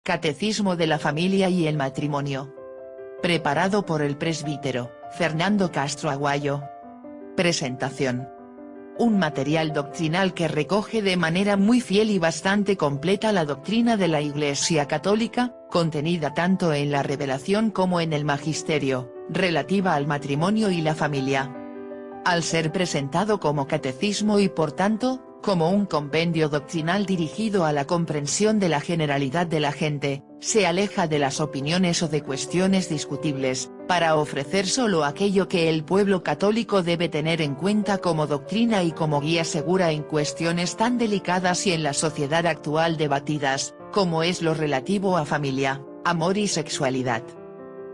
Catecismo de la Familia y el Matrimonio. Preparado por el presbítero Fernando Castro Aguayo. Presentación. Un material doctrinal que recoge de manera muy fiel y bastante completa la doctrina de la Iglesia Católica, contenida tanto en la revelación como en el magisterio, relativa al matrimonio y la familia. Al ser presentado como catecismo y por tanto, como un compendio doctrinal dirigido a la comprensión de la generalidad de la gente, se aleja de las opiniones o de cuestiones discutibles, para ofrecer solo aquello que el pueblo católico debe tener en cuenta como doctrina y como guía segura en cuestiones tan delicadas y en la sociedad actual debatidas, como es lo relativo a familia, amor y sexualidad.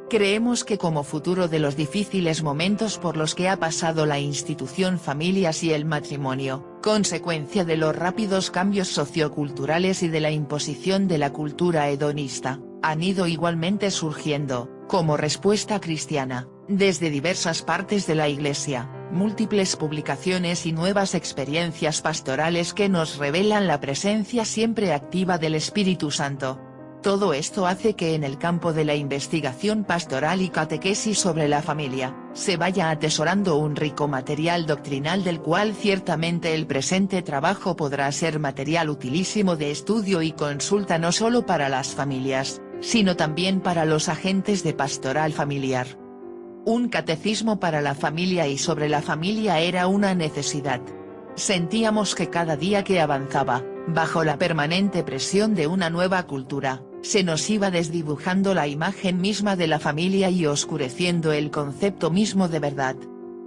Creemos que como futuro de los difíciles momentos por los que ha pasado la institución familias y el matrimonio, consecuencia de los rápidos cambios socioculturales y de la imposición de la cultura hedonista, han ido igualmente surgiendo, como respuesta cristiana, desde diversas partes de la Iglesia, múltiples publicaciones y nuevas experiencias pastorales que nos revelan la presencia siempre activa del Espíritu Santo. Todo esto hace que en el campo de la investigación pastoral y catequesis sobre la familia, se vaya atesorando un rico material doctrinal del cual ciertamente el presente trabajo podrá ser material utilísimo de estudio y consulta no solo para las familias, sino también para los agentes de pastoral familiar. Un catecismo para la familia y sobre la familia era una necesidad. Sentíamos que cada día que avanzaba, bajo la permanente presión de una nueva cultura, se nos iba desdibujando la imagen misma de la familia y oscureciendo el concepto mismo de verdad.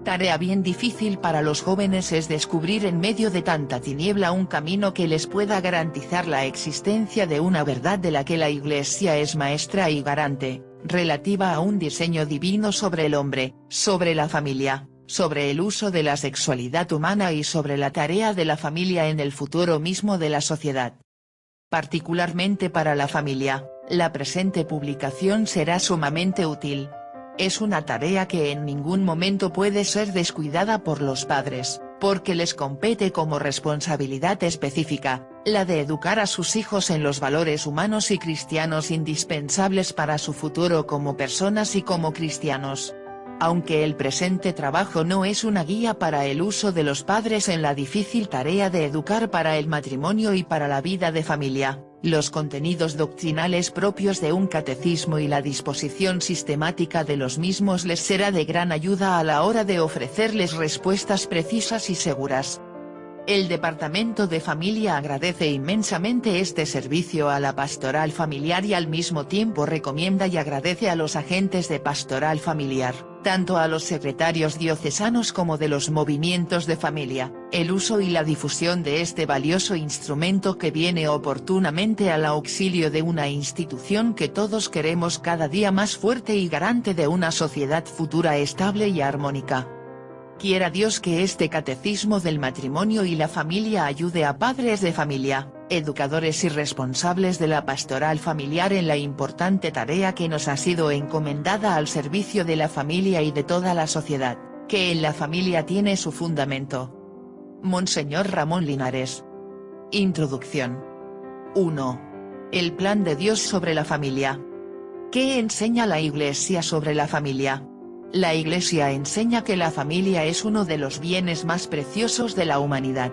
Tarea bien difícil para los jóvenes es descubrir en medio de tanta tiniebla un camino que les pueda garantizar la existencia de una verdad de la que la Iglesia es maestra y garante, relativa a un diseño divino sobre el hombre, sobre la familia, sobre el uso de la sexualidad humana y sobre la tarea de la familia en el futuro mismo de la sociedad. Particularmente para la familia, la presente publicación será sumamente útil. Es una tarea que en ningún momento puede ser descuidada por los padres, porque les compete como responsabilidad específica, la de educar a sus hijos en los valores humanos y cristianos indispensables para su futuro como personas y como cristianos. Aunque el presente trabajo no es una guía para el uso de los padres en la difícil tarea de educar para el matrimonio y para la vida de familia, los contenidos doctrinales propios de un catecismo y la disposición sistemática de los mismos les será de gran ayuda a la hora de ofrecerles respuestas precisas y seguras. El Departamento de Familia agradece inmensamente este servicio a la pastoral familiar y al mismo tiempo recomienda y agradece a los agentes de pastoral familiar, tanto a los secretarios diocesanos como de los movimientos de familia, el uso y la difusión de este valioso instrumento que viene oportunamente al auxilio de una institución que todos queremos cada día más fuerte y garante de una sociedad futura estable y armónica. Quiera Dios que este catecismo del matrimonio y la familia ayude a padres de familia, educadores y responsables de la pastoral familiar en la importante tarea que nos ha sido encomendada al servicio de la familia y de toda la sociedad, que en la familia tiene su fundamento. Monseñor Ramón Linares. Introducción. 1. El plan de Dios sobre la familia. ¿Qué enseña la Iglesia sobre la familia? La Iglesia enseña que la familia es uno de los bienes más preciosos de la humanidad.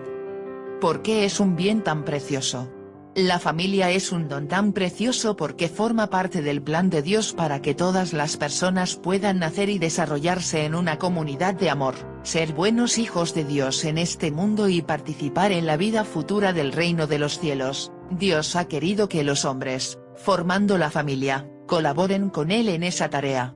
¿Por qué es un bien tan precioso? La familia es un don tan precioso porque forma parte del plan de Dios para que todas las personas puedan nacer y desarrollarse en una comunidad de amor, ser buenos hijos de Dios en este mundo y participar en la vida futura del reino de los cielos. Dios ha querido que los hombres, formando la familia, colaboren con Él en esa tarea.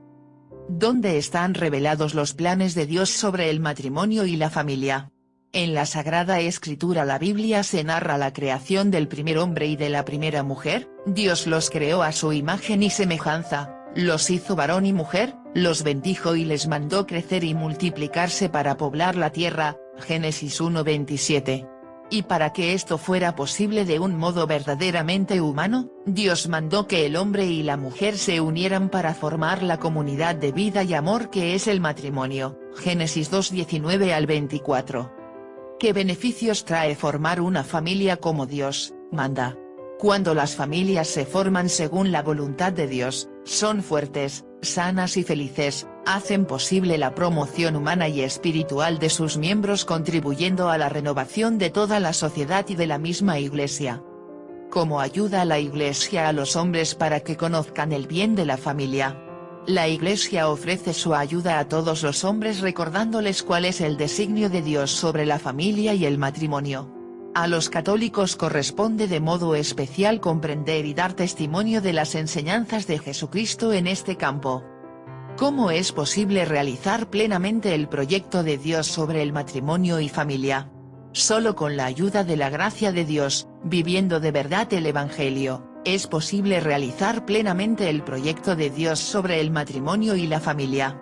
¿Dónde están revelados los planes de Dios sobre el matrimonio y la familia? En la Sagrada Escritura la Biblia se narra la creación del primer hombre y de la primera mujer. Dios los creó a su imagen y semejanza, los hizo varón y mujer, los bendijo y les mandó crecer y multiplicarse para poblar la tierra, Génesis 1:27. Y para que esto fuera posible de un modo verdaderamente humano, Dios mandó que el hombre y la mujer se unieran para formar la comunidad de vida y amor que es el matrimonio, Génesis 2:19 al 24. ¿Qué beneficios trae formar una familia como Dios manda? Cuando las familias se forman según la voluntad de Dios, son fuertes, sanas y felices, hacen posible la promoción humana y espiritual de sus miembros, contribuyendo a la renovación de toda la sociedad y de la misma Iglesia. ¿Cómo ayuda la Iglesia a los hombres para que conozcan el bien de la familia? La Iglesia ofrece su ayuda a todos los hombres recordándoles cuál es el designio de Dios sobre la familia y el matrimonio. A los católicos corresponde de modo especial comprender y dar testimonio de las enseñanzas de Jesucristo en este campo. ¿Cómo es posible realizar plenamente el proyecto de Dios sobre el matrimonio y familia? Solo con la ayuda de la gracia de Dios, viviendo de verdad el Evangelio, es posible realizar plenamente el proyecto de Dios sobre el matrimonio y la familia.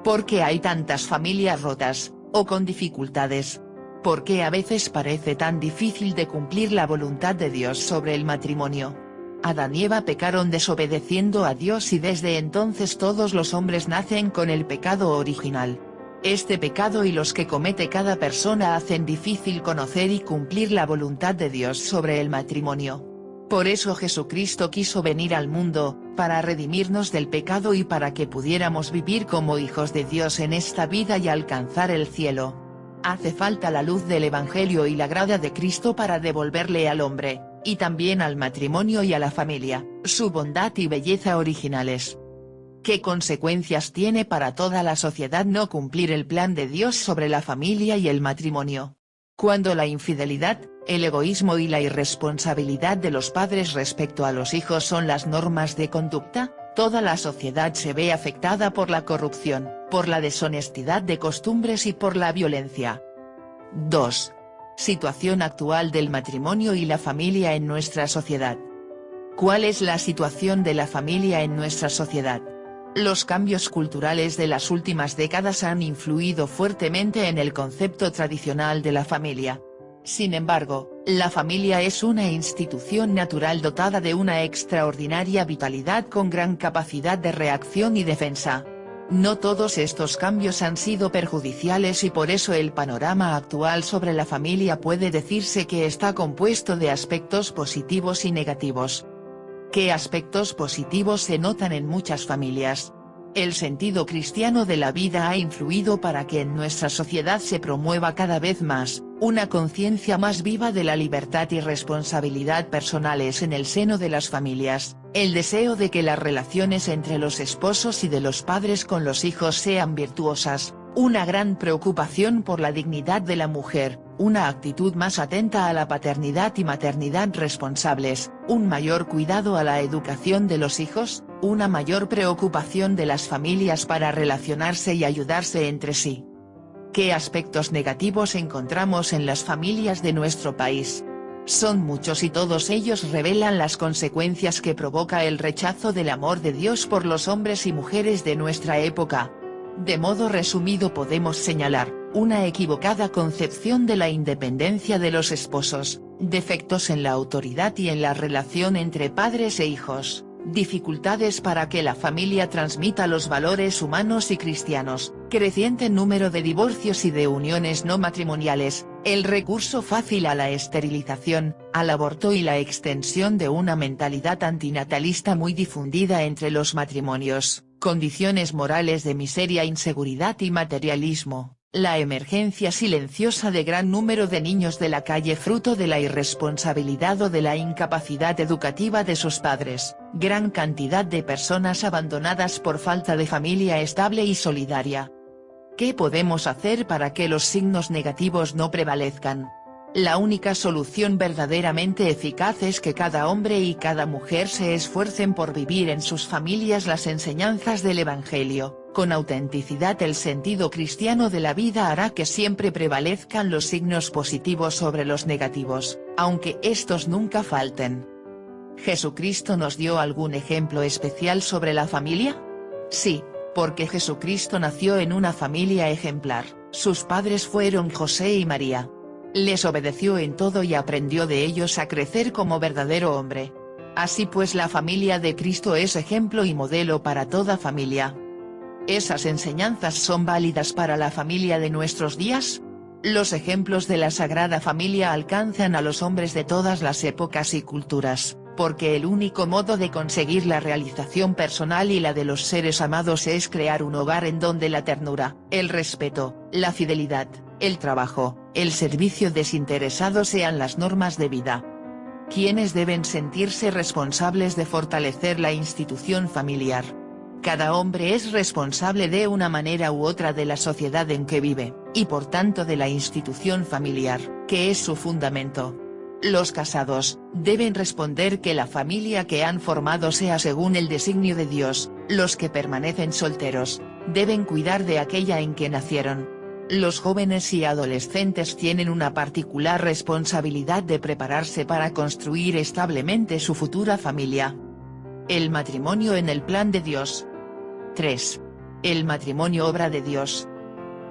¿Por qué hay tantas familias rotas, o con dificultades? ¿Por qué a veces parece tan difícil de cumplir la voluntad de Dios sobre el matrimonio? Adán y Eva pecaron desobedeciendo a Dios y desde entonces todos los hombres nacen con el pecado original. Este pecado y los que comete cada persona hacen difícil conocer y cumplir la voluntad de Dios sobre el matrimonio. Por eso Jesucristo quiso venir al mundo, para redimirnos del pecado y para que pudiéramos vivir como hijos de Dios en esta vida y alcanzar el cielo. Hace falta la luz del Evangelio y la gracia de Cristo para devolverle al hombre, y también al matrimonio y a la familia, su bondad y belleza originales. ¿Qué consecuencias tiene para toda la sociedad no cumplir el plan de Dios sobre la familia y el matrimonio? Cuando la infidelidad, el egoísmo y la irresponsabilidad de los padres respecto a los hijos son las normas de conducta, toda la sociedad se ve afectada por la corrupción, por la deshonestidad de costumbres y por la violencia. 2. Situación actual del matrimonio y la familia en nuestra sociedad. ¿Cuál es la situación de la familia en nuestra sociedad? Los cambios culturales de las últimas décadas han influido fuertemente en el concepto tradicional de la familia. Sin embargo, la familia es una institución natural dotada de una extraordinaria vitalidad con gran capacidad de reacción y defensa. No todos estos cambios han sido perjudiciales y por eso el panorama actual sobre la familia puede decirse que está compuesto de aspectos positivos y negativos. ¿Qué aspectos positivos se notan en muchas familias? El sentido cristiano de la vida ha influido para que en nuestra sociedad se promueva cada vez más, una conciencia más viva de la libertad y responsabilidad personales en el seno de las familias, el deseo de que las relaciones entre los esposos y de los padres con los hijos sean virtuosas, una gran preocupación por la dignidad de la mujer, una actitud más atenta a la paternidad y maternidad responsables, un mayor cuidado a la educación de los hijos, una mayor preocupación de las familias para relacionarse y ayudarse entre sí. ¿Qué aspectos negativos encontramos en las familias de nuestro país? Son muchos y todos ellos revelan las consecuencias que provoca el rechazo del amor de Dios por los hombres y mujeres de nuestra época. De modo resumido podemos señalar, una equivocada concepción de la independencia de los esposos, defectos en la autoridad y en la relación entre padres e hijos, dificultades para que la familia transmita los valores humanos y cristianos, creciente número de divorcios y de uniones no matrimoniales, el recurso fácil a la esterilización, al aborto y la extensión de una mentalidad antinatalista muy difundida entre los matrimonios, condiciones morales de miseria, inseguridad y materialismo, la emergencia silenciosa de gran número de niños de la calle fruto de la irresponsabilidad o de la incapacidad educativa de sus padres, gran cantidad de personas abandonadas por falta de familia estable y solidaria. ¿Qué podemos hacer para que los signos negativos no prevalezcan? La única solución verdaderamente eficaz es que cada hombre y cada mujer se esfuercen por vivir en sus familias las enseñanzas del Evangelio. Con autenticidad el sentido cristiano de la vida hará que siempre prevalezcan los signos positivos sobre los negativos, aunque estos nunca falten. ¿Jesucristo nos dio algún ejemplo especial sobre la familia? Sí, porque Jesucristo nació en una familia ejemplar, sus padres fueron José y María. Les obedeció en todo y aprendió de ellos a crecer como verdadero hombre. Así pues la familia de Cristo es ejemplo y modelo para toda familia. ¿Esas enseñanzas son válidas para la familia de nuestros días? Los ejemplos de la Sagrada Familia alcanzan a los hombres de todas las épocas y culturas, porque el único modo de conseguir la realización personal y la de los seres amados es crear un hogar en donde la ternura, el respeto, la fidelidad, el trabajo, el servicio desinteresado sean las normas de vida. ¿Quiénes deben sentirse responsables de fortalecer la institución familiar? Cada hombre es responsable de una manera u otra de la sociedad en que vive, y por tanto de la institución familiar, que es su fundamento. Los casados, deben responder que la familia que han formado sea según el designio de Dios, los que permanecen solteros, deben cuidar de aquella en que nacieron. Los jóvenes y adolescentes tienen una particular responsabilidad de prepararse para construir establemente su futura familia. El matrimonio en el plan de Dios. 3. El matrimonio obra de Dios.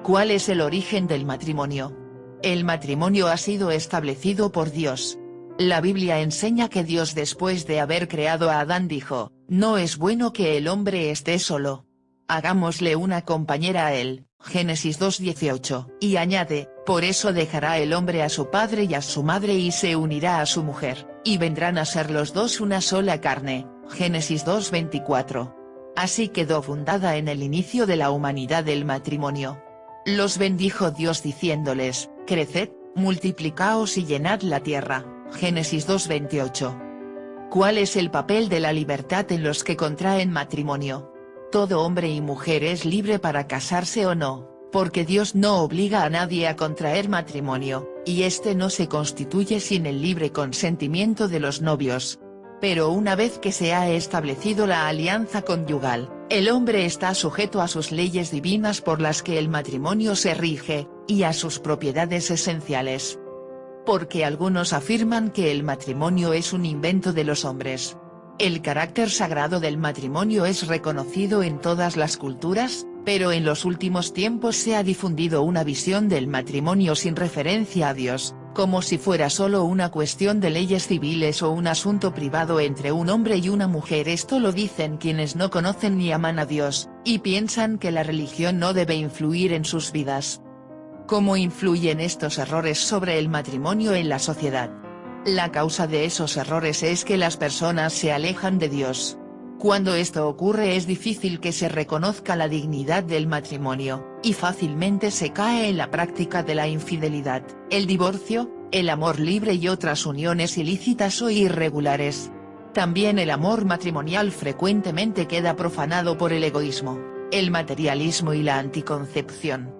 ¿Cuál es el origen del matrimonio? El matrimonio ha sido establecido por Dios. La Biblia enseña que Dios, después de haber creado a Adán, dijo: "No es bueno que el hombre esté solo. Hagámosle una compañera a él", Génesis 2:18, y añade: "Por eso dejará el hombre a su padre y a su madre y se unirá a su mujer, y vendrán a ser los dos una sola carne", Génesis 2:24. Así quedó fundada en el inicio de la humanidad el matrimonio. Los bendijo Dios diciéndoles: "Creced, multiplicaos y llenad la tierra", Génesis 2:28. ¿Cuál es el papel de la libertad en los que contraen matrimonio? Todo hombre y mujer es libre para casarse o no, porque Dios no obliga a nadie a contraer matrimonio, y este no se constituye sin el libre consentimiento de los novios. Pero una vez que se ha establecido la alianza conyugal, el hombre está sujeto a sus leyes divinas por las que el matrimonio se rige, y a sus propiedades esenciales. Porque algunos afirman que el matrimonio es un invento de los hombres. El carácter sagrado del matrimonio es reconocido en todas las culturas, pero en los últimos tiempos se ha difundido una visión del matrimonio sin referencia a Dios, como si fuera solo una cuestión de leyes civiles o un asunto privado entre un hombre y una mujer. Esto lo dicen quienes no conocen ni aman a Dios, y piensan que la religión no debe influir en sus vidas. ¿Cómo influyen estos errores sobre el matrimonio en la sociedad? La causa de esos errores es que las personas se alejan de Dios. Cuando esto ocurre es difícil que se reconozca la dignidad del matrimonio, y fácilmente se cae en la práctica de la infidelidad, el divorcio, el amor libre y otras uniones ilícitas o irregulares. También el amor matrimonial frecuentemente queda profanado por el egoísmo, el materialismo y la anticoncepción.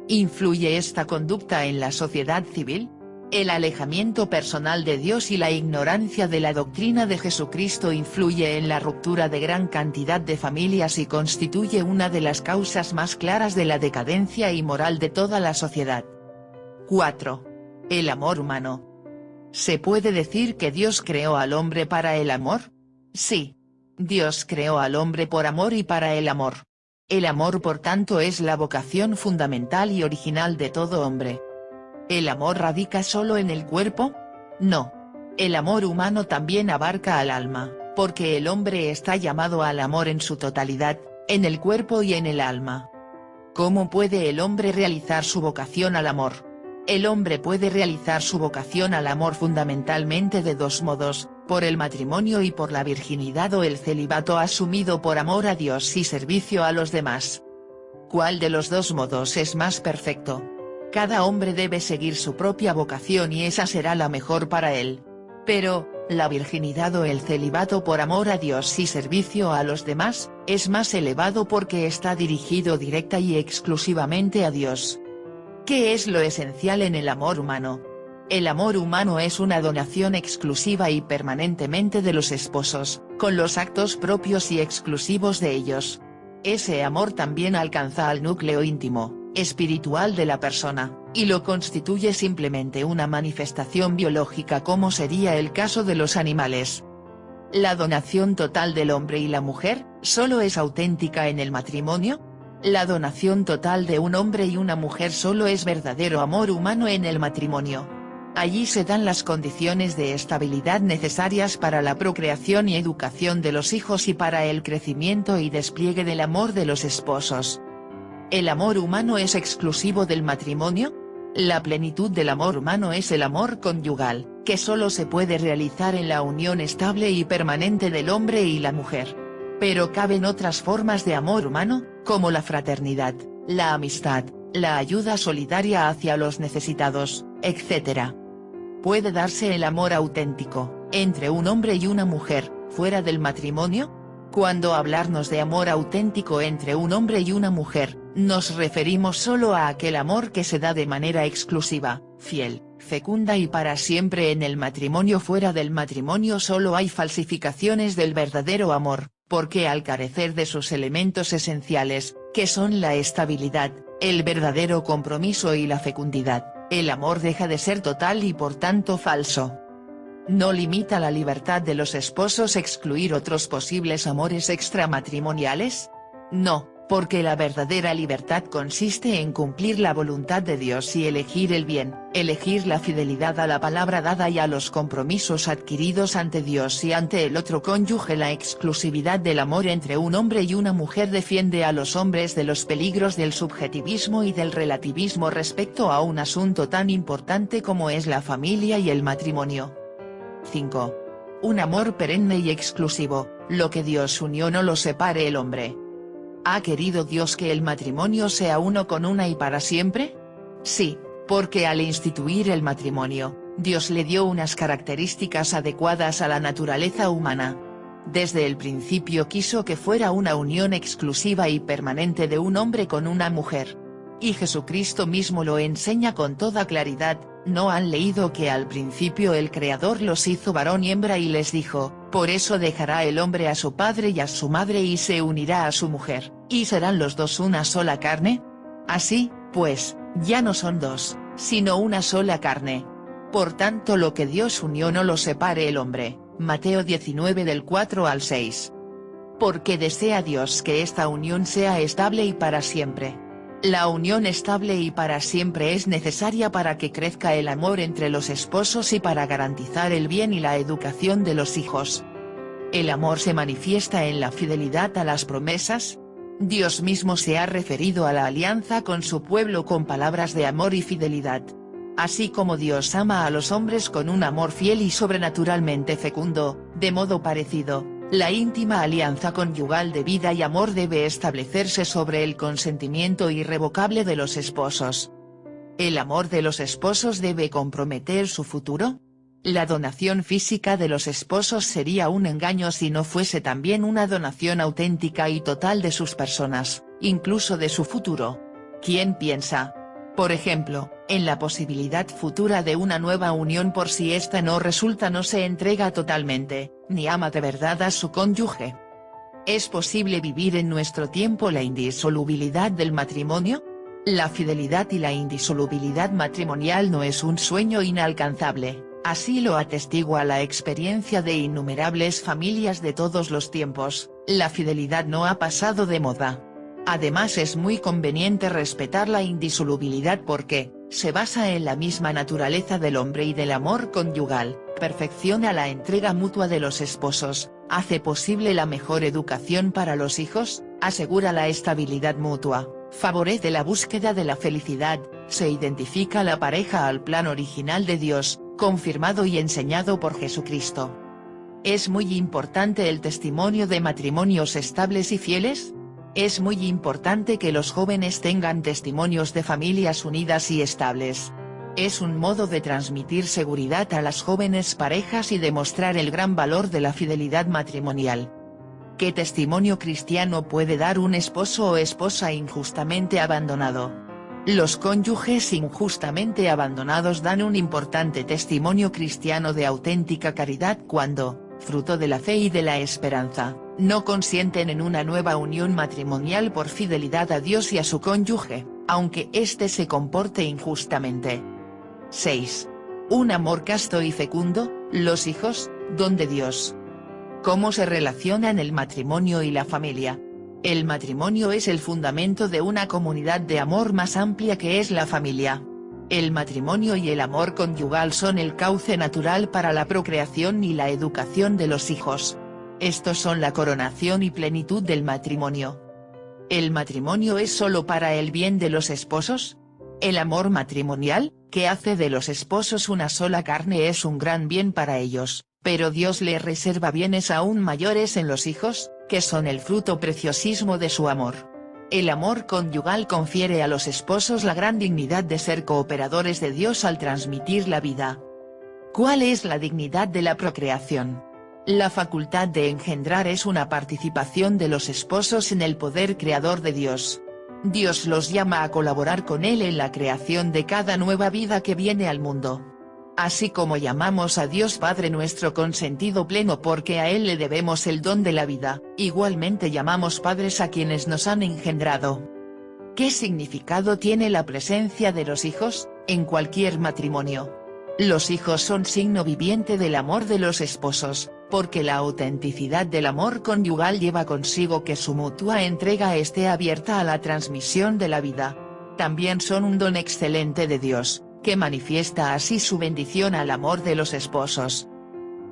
¿Influye esta conducta en la sociedad civil? El alejamiento personal de Dios y la ignorancia de la doctrina de Jesucristo influye en la ruptura de gran cantidad de familias y constituye una de las causas más claras de la decadencia y moral de toda la sociedad. 4. El amor humano. ¿Se puede decir que Dios creó al hombre para el amor? Sí. Dios creó al hombre por amor y para el amor. El amor, por tanto, es la vocación fundamental y original de todo hombre. ¿El amor radica solo en el cuerpo? No. El amor humano también abarca al alma, porque el hombre está llamado al amor en su totalidad, en el cuerpo y en el alma. ¿Cómo puede el hombre realizar su vocación al amor? El hombre puede realizar su vocación al amor fundamentalmente de dos modos, por el matrimonio y por la virginidad o el celibato asumido por amor a Dios y servicio a los demás. ¿Cuál de los dos modos es más perfecto? Cada hombre debe seguir su propia vocación y esa será la mejor para él. Pero, la virginidad o el celibato por amor a Dios y servicio a los demás, es más elevado porque está dirigido directa y exclusivamente a Dios. ¿Qué es lo esencial en el amor humano? El amor humano es una donación exclusiva y permanentemente de los esposos, con los actos propios y exclusivos de ellos. Ese amor también alcanza al núcleo íntimo, espiritual de la persona, y lo constituye simplemente una manifestación biológica como sería el caso de los animales. ¿La donación total del hombre y la mujer, solo es auténtica en el matrimonio? La donación total de un hombre y una mujer solo es verdadero amor humano en el matrimonio. Allí se dan las condiciones de estabilidad necesarias para la procreación y educación de los hijos y para el crecimiento y despliegue del amor de los esposos. ¿El amor humano es exclusivo del matrimonio? La plenitud del amor humano es el amor conyugal, que solo se puede realizar en la unión estable y permanente del hombre y la mujer. Pero caben otras formas de amor humano, como la fraternidad, la amistad, la ayuda solidaria hacia los necesitados, etc. ¿Puede darse el amor auténtico, entre un hombre y una mujer, fuera del matrimonio? Cuando hablamos de amor auténtico entre un hombre y una mujer, nos referimos solo a aquel amor que se da de manera exclusiva, fiel, fecunda y para siempre en el matrimonio. Fuera del matrimonio solo hay falsificaciones del verdadero amor, porque al carecer de sus elementos esenciales, que son la estabilidad, el verdadero compromiso y la fecundidad, el amor deja de ser total y por tanto falso. ¿No limita la libertad de los esposos excluir otros posibles amores extramatrimoniales? No, porque la verdadera libertad consiste en cumplir la voluntad de Dios y elegir el bien, elegir la fidelidad a la palabra dada y a los compromisos adquiridos ante Dios y ante el otro cónyuge. La exclusividad del amor entre un hombre y una mujer defiende a los hombres de los peligros del subjetivismo y del relativismo respecto a un asunto tan importante como es la familia y el matrimonio. 5. Un amor perenne y exclusivo, lo que Dios unió no lo separe el hombre. ¿Ha querido Dios que el matrimonio sea uno con una y para siempre? Sí, porque al instituir el matrimonio, Dios le dio unas características adecuadas a la naturaleza humana. Desde el principio quiso que fuera una unión exclusiva y permanente de un hombre con una mujer. Y Jesucristo mismo lo enseña con toda claridad. ¿No han leído que al principio el Creador los hizo varón y hembra y les dijo, por eso dejará el hombre a su padre y a su madre y se unirá a su mujer, y serán los dos una sola carne? Así, pues, ya no son dos, sino una sola carne. Por tanto lo que Dios unió no lo separe el hombre. Mateo 19 del 4 al 6. Porque desea Dios que esta unión sea estable y para siempre. La unión estable y para siempre es necesaria para que crezca el amor entre los esposos y para garantizar el bien y la educación de los hijos. El amor se manifiesta en la fidelidad a las promesas. Dios mismo se ha referido a la alianza con su pueblo con palabras de amor y fidelidad. Así como Dios ama a los hombres con un amor fiel y sobrenaturalmente fecundo, de modo parecido, la íntima alianza conyugal de vida y amor debe establecerse sobre el consentimiento irrevocable de los esposos. ¿El amor de los esposos debe comprometer su futuro? La donación física de los esposos sería un engaño si no fuese también una donación auténtica y total de sus personas, incluso de su futuro. ¿Quién piensa, por ejemplo, en la posibilidad futura de una nueva unión por si esta no resulta? No se entrega totalmente, ni ama de verdad a su cónyuge. ¿Es posible vivir en nuestro tiempo la indisolubilidad del matrimonio? La fidelidad y la indisolubilidad matrimonial no es un sueño inalcanzable, así lo atestigua la experiencia de innumerables familias de todos los tiempos. La fidelidad no ha pasado de moda. Además es muy conveniente respetar la indisolubilidad porque, se basa en la misma naturaleza del hombre y del amor conyugal, perfecciona la entrega mutua de los esposos, hace posible la mejor educación para los hijos, asegura la estabilidad mutua, favorece la búsqueda de la felicidad, se identifica la pareja al plan original de Dios, confirmado y enseñado por Jesucristo. ¿Es muy importante el testimonio de matrimonios estables y fieles? Es muy importante que los jóvenes tengan testimonios de familias unidas y estables. Es un modo de transmitir seguridad a las jóvenes parejas y demostrar el gran valor de la fidelidad matrimonial. ¿Qué testimonio cristiano puede dar un esposo o esposa injustamente abandonado? Los cónyuges injustamente abandonados dan un importante testimonio cristiano de auténtica caridad cuando, fruto de la fe y de la esperanza, no consienten en una nueva unión matrimonial por fidelidad a Dios y a su cónyuge, aunque éste se comporte injustamente. 6. Un amor casto y fecundo, los hijos, don de Dios. ¿Cómo se relacionan el matrimonio y la familia? El matrimonio es el fundamento de una comunidad de amor más amplia que es la familia. El matrimonio y el amor conyugal son el cauce natural para la procreación y la educación de los hijos. Estos son la coronación y plenitud del matrimonio. ¿El matrimonio es solo para el bien de los esposos? El amor matrimonial, que hace de los esposos una sola carne, es un gran bien para ellos, pero Dios le reserva bienes aún mayores en los hijos, que son el fruto preciosísimo de su amor. El amor conyugal confiere a los esposos la gran dignidad de ser cooperadores de Dios al transmitir la vida. ¿Cuál es la dignidad de la procreación? La facultad de engendrar es una participación de los esposos en el poder creador de Dios. Dios los llama a colaborar con Él en la creación de cada nueva vida que viene al mundo. Así como llamamos a Dios Padre nuestro con sentido pleno porque a Él le debemos el don de la vida, igualmente llamamos padres a quienes nos han engendrado. ¿Qué significado tiene la presencia de los hijos, en cualquier matrimonio? Los hijos son signo viviente del amor de los esposos, porque la autenticidad del amor conyugal lleva consigo que su mutua entrega esté abierta a la transmisión de la vida. También son un don excelente de Dios, que manifiesta así su bendición al amor de los esposos.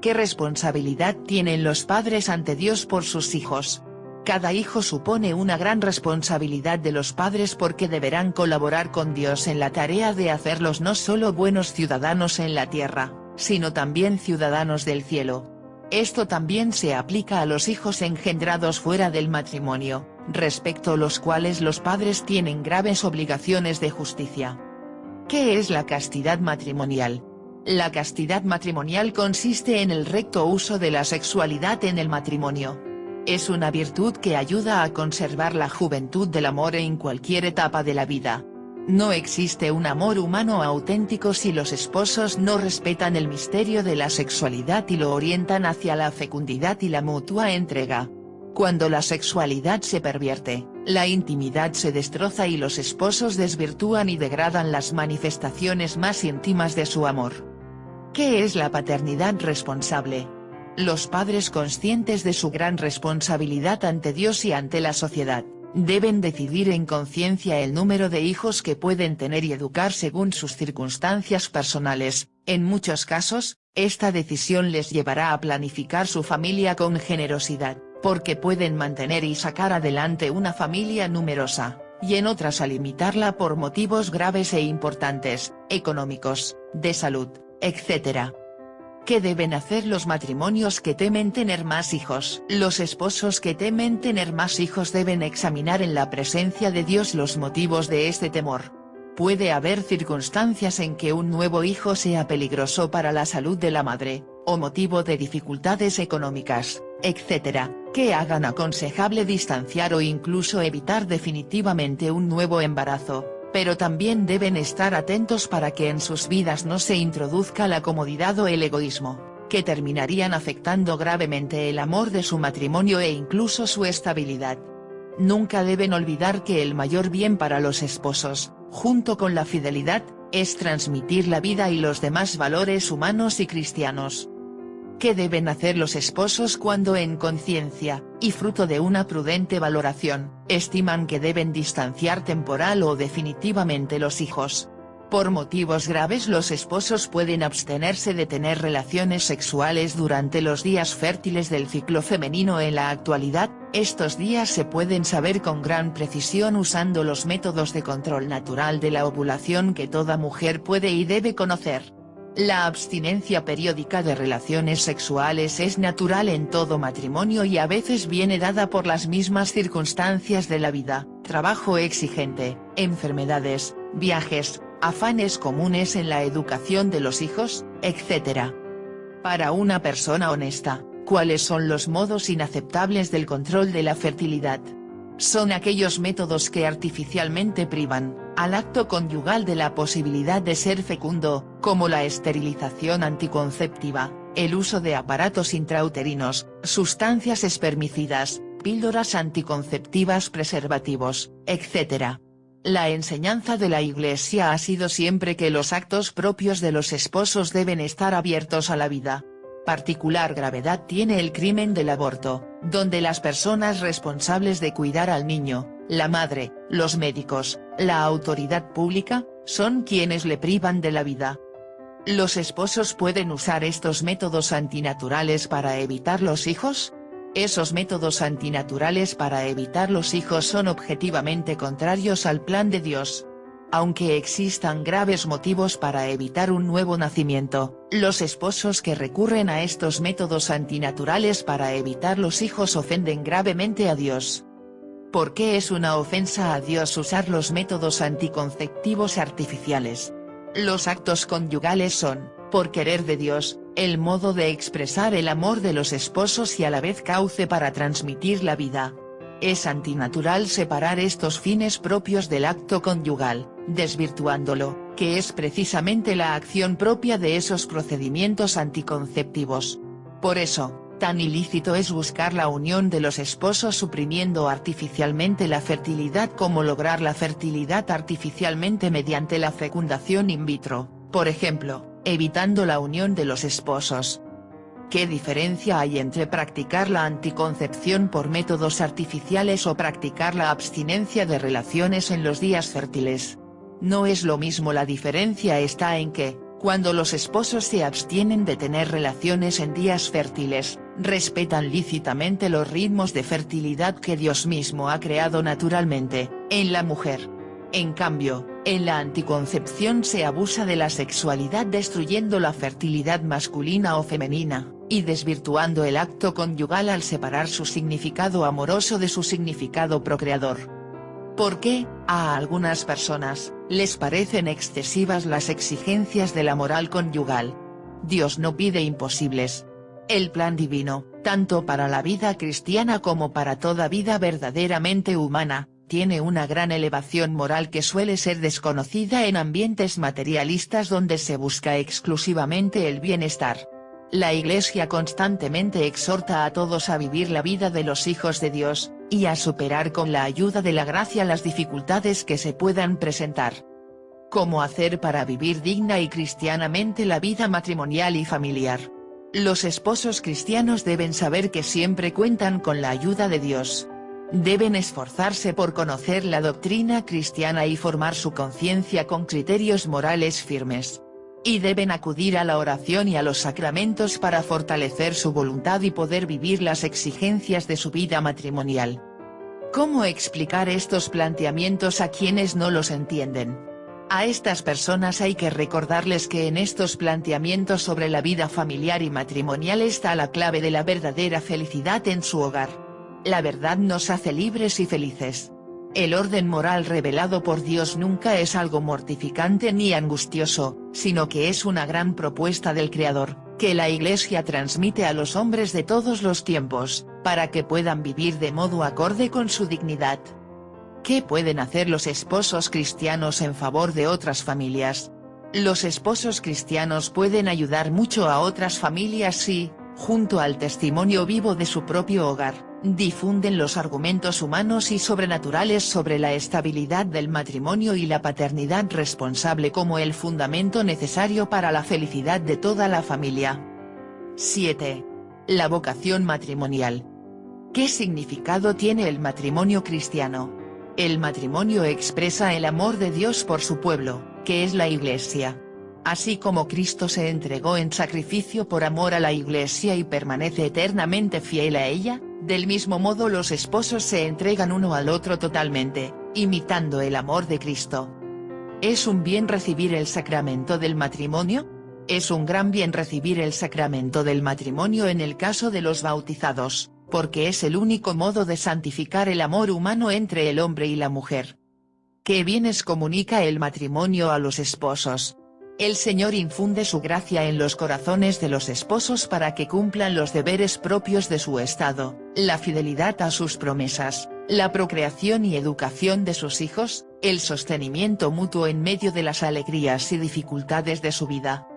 ¿Qué responsabilidad tienen los padres ante Dios por sus hijos? Cada hijo supone una gran responsabilidad de los padres porque deberán colaborar con Dios en la tarea de hacerlos no solo buenos ciudadanos en la tierra, sino también ciudadanos del cielo. Esto también se aplica a los hijos engendrados fuera del matrimonio, respecto a los cuales los padres tienen graves obligaciones de justicia. ¿Qué es la castidad matrimonial? La castidad matrimonial consiste en el recto uso de la sexualidad en el matrimonio. Es una virtud que ayuda a conservar la juventud del amor en cualquier etapa de la vida. No existe un amor humano auténtico si los esposos no respetan el misterio de la sexualidad y lo orientan hacia la fecundidad y la mutua entrega. Cuando la sexualidad se pervierte, la intimidad se destroza y los esposos desvirtúan y degradan las manifestaciones más íntimas de su amor. ¿Qué es la paternidad responsable? Los padres, conscientes de su gran responsabilidad ante Dios y ante la sociedad, deben decidir en conciencia el número de hijos que pueden tener y educar según sus circunstancias personales. En muchos casos, esta decisión les llevará a planificar su familia con generosidad, porque pueden mantener y sacar adelante una familia numerosa, y en otras a limitarla por motivos graves e importantes, económicos, de salud, etc. ¿Qué deben hacer los matrimonios que temen tener más hijos? Los esposos que temen tener más hijos deben examinar en la presencia de Dios los motivos de este temor. Puede haber circunstancias en que un nuevo hijo sea peligroso para la salud de la madre, o motivo de dificultades económicas, etc., que hagan aconsejable distanciar o incluso evitar definitivamente un nuevo embarazo. Pero también deben estar atentos para que en sus vidas no se introduzca la comodidad o el egoísmo, que terminarían afectando gravemente el amor de su matrimonio e incluso su estabilidad. Nunca deben olvidar que el mayor bien para los esposos, junto con la fidelidad, es transmitir la vida y los demás valores humanos y cristianos. ¿Qué deben hacer los esposos cuando en conciencia, y fruto de una prudente valoración, estiman que deben distanciar temporal o definitivamente los hijos? Por motivos graves los esposos pueden abstenerse de tener relaciones sexuales durante los días fértiles del ciclo femenino. En la actualidad, estos días se pueden saber con gran precisión usando los métodos de control natural de la ovulación que toda mujer puede y debe conocer. La abstinencia periódica de relaciones sexuales es natural en todo matrimonio y a veces viene dada por las mismas circunstancias de la vida, trabajo exigente, enfermedades, viajes, afanes comunes en la educación de los hijos, etc. Para una persona honesta, ¿cuáles son los modos inaceptables del control de la fertilidad? Son aquellos métodos que artificialmente privan al acto conyugal de la posibilidad de ser fecundo, como la esterilización anticonceptiva, el uso de aparatos intrauterinos, sustancias espermicidas, píldoras anticonceptivas, preservativos, etc. La enseñanza de la Iglesia ha sido siempre que los actos propios de los esposos deben estar abiertos a la vida. Particular gravedad tiene el crimen del aborto, donde las personas responsables de cuidar al niño, la madre, los médicos, la autoridad pública, son quienes le privan de la vida. ¿Los esposos pueden usar estos métodos antinaturales para evitar los hijos? Esos métodos antinaturales para evitar los hijos son objetivamente contrarios al plan de Dios. Aunque existan graves motivos para evitar un nuevo nacimiento, los esposos que recurren a estos métodos antinaturales para evitar los hijos ofenden gravemente a Dios. ¿Por qué es una ofensa a Dios usar los métodos anticonceptivos artificiales? Los actos conyugales son, por querer de Dios, el modo de expresar el amor de los esposos y a la vez cauce para transmitir la vida. Es antinatural separar estos fines propios del acto conyugal, desvirtuándolo, que es precisamente la acción propia de esos procedimientos anticonceptivos. Por eso, tan ilícito es buscar la unión de los esposos suprimiendo artificialmente la fertilidad como lograr la fertilidad artificialmente mediante la fecundación in vitro, por ejemplo, evitando la unión de los esposos. ¿Qué diferencia hay entre practicar la anticoncepción por métodos artificiales o practicar la abstinencia de relaciones en los días fértiles? No es lo mismo. La diferencia está en que, cuando los esposos se abstienen de tener relaciones en días fértiles, respetan lícitamente los ritmos de fertilidad que Dios mismo ha creado naturalmente, en la mujer. En cambio, en la anticoncepción se abusa de la sexualidad destruyendo la fertilidad masculina o femenina, y desvirtuando el acto conyugal al separar su significado amoroso de su significado procreador. ¿Por qué, a algunas personas, les parecen excesivas las exigencias de la moral conyugal? Dios no pide imposibles. El plan divino, tanto para la vida cristiana como para toda vida verdaderamente humana, tiene una gran elevación moral que suele ser desconocida en ambientes materialistas donde se busca exclusivamente el bienestar. La Iglesia constantemente exhorta a todos a vivir la vida de los hijos de Dios, y a superar con la ayuda de la gracia las dificultades que se puedan presentar. ¿Cómo hacer para vivir digna y cristianamente la vida matrimonial y familiar? Los esposos cristianos deben saber que siempre cuentan con la ayuda de Dios. Deben esforzarse por conocer la doctrina cristiana y formar su conciencia con criterios morales firmes. Y deben acudir a la oración y a los sacramentos para fortalecer su voluntad y poder vivir las exigencias de su vida matrimonial. ¿Cómo explicar estos planteamientos a quienes no los entienden? A estas personas hay que recordarles que en estos planteamientos sobre la vida familiar y matrimonial está la clave de la verdadera felicidad en su hogar. La verdad nos hace libres y felices. El orden moral revelado por Dios nunca es algo mortificante ni angustioso, sino que es una gran propuesta del Creador, que la Iglesia transmite a los hombres de todos los tiempos, para que puedan vivir de modo acorde con su dignidad. ¿Qué pueden hacer los esposos cristianos en favor de otras familias? Los esposos cristianos pueden ayudar mucho a otras familias si, junto al testimonio vivo de su propio hogar, difunden los argumentos humanos y sobrenaturales sobre la estabilidad del matrimonio y la paternidad responsable como el fundamento necesario para la felicidad de toda la familia. 7. La vocación matrimonial. ¿Qué significado tiene el matrimonio cristiano? El matrimonio expresa el amor de Dios por su pueblo, que es la Iglesia. Así como Cristo se entregó en sacrificio por amor a la Iglesia y permanece eternamente fiel a ella, del mismo modo los esposos se entregan uno al otro totalmente, imitando el amor de Cristo. ¿Es un bien recibir el sacramento del matrimonio? Es un gran bien recibir el sacramento del matrimonio en el caso de los bautizados, porque es el único modo de santificar el amor humano entre el hombre y la mujer. ¿Qué bienes comunica el matrimonio a los esposos? El Señor infunde su gracia en los corazones de los esposos para que cumplan los deberes propios de su estado, la fidelidad a sus promesas, la procreación y educación de sus hijos, el sostenimiento mutuo en medio de las alegrías y dificultades de su vida.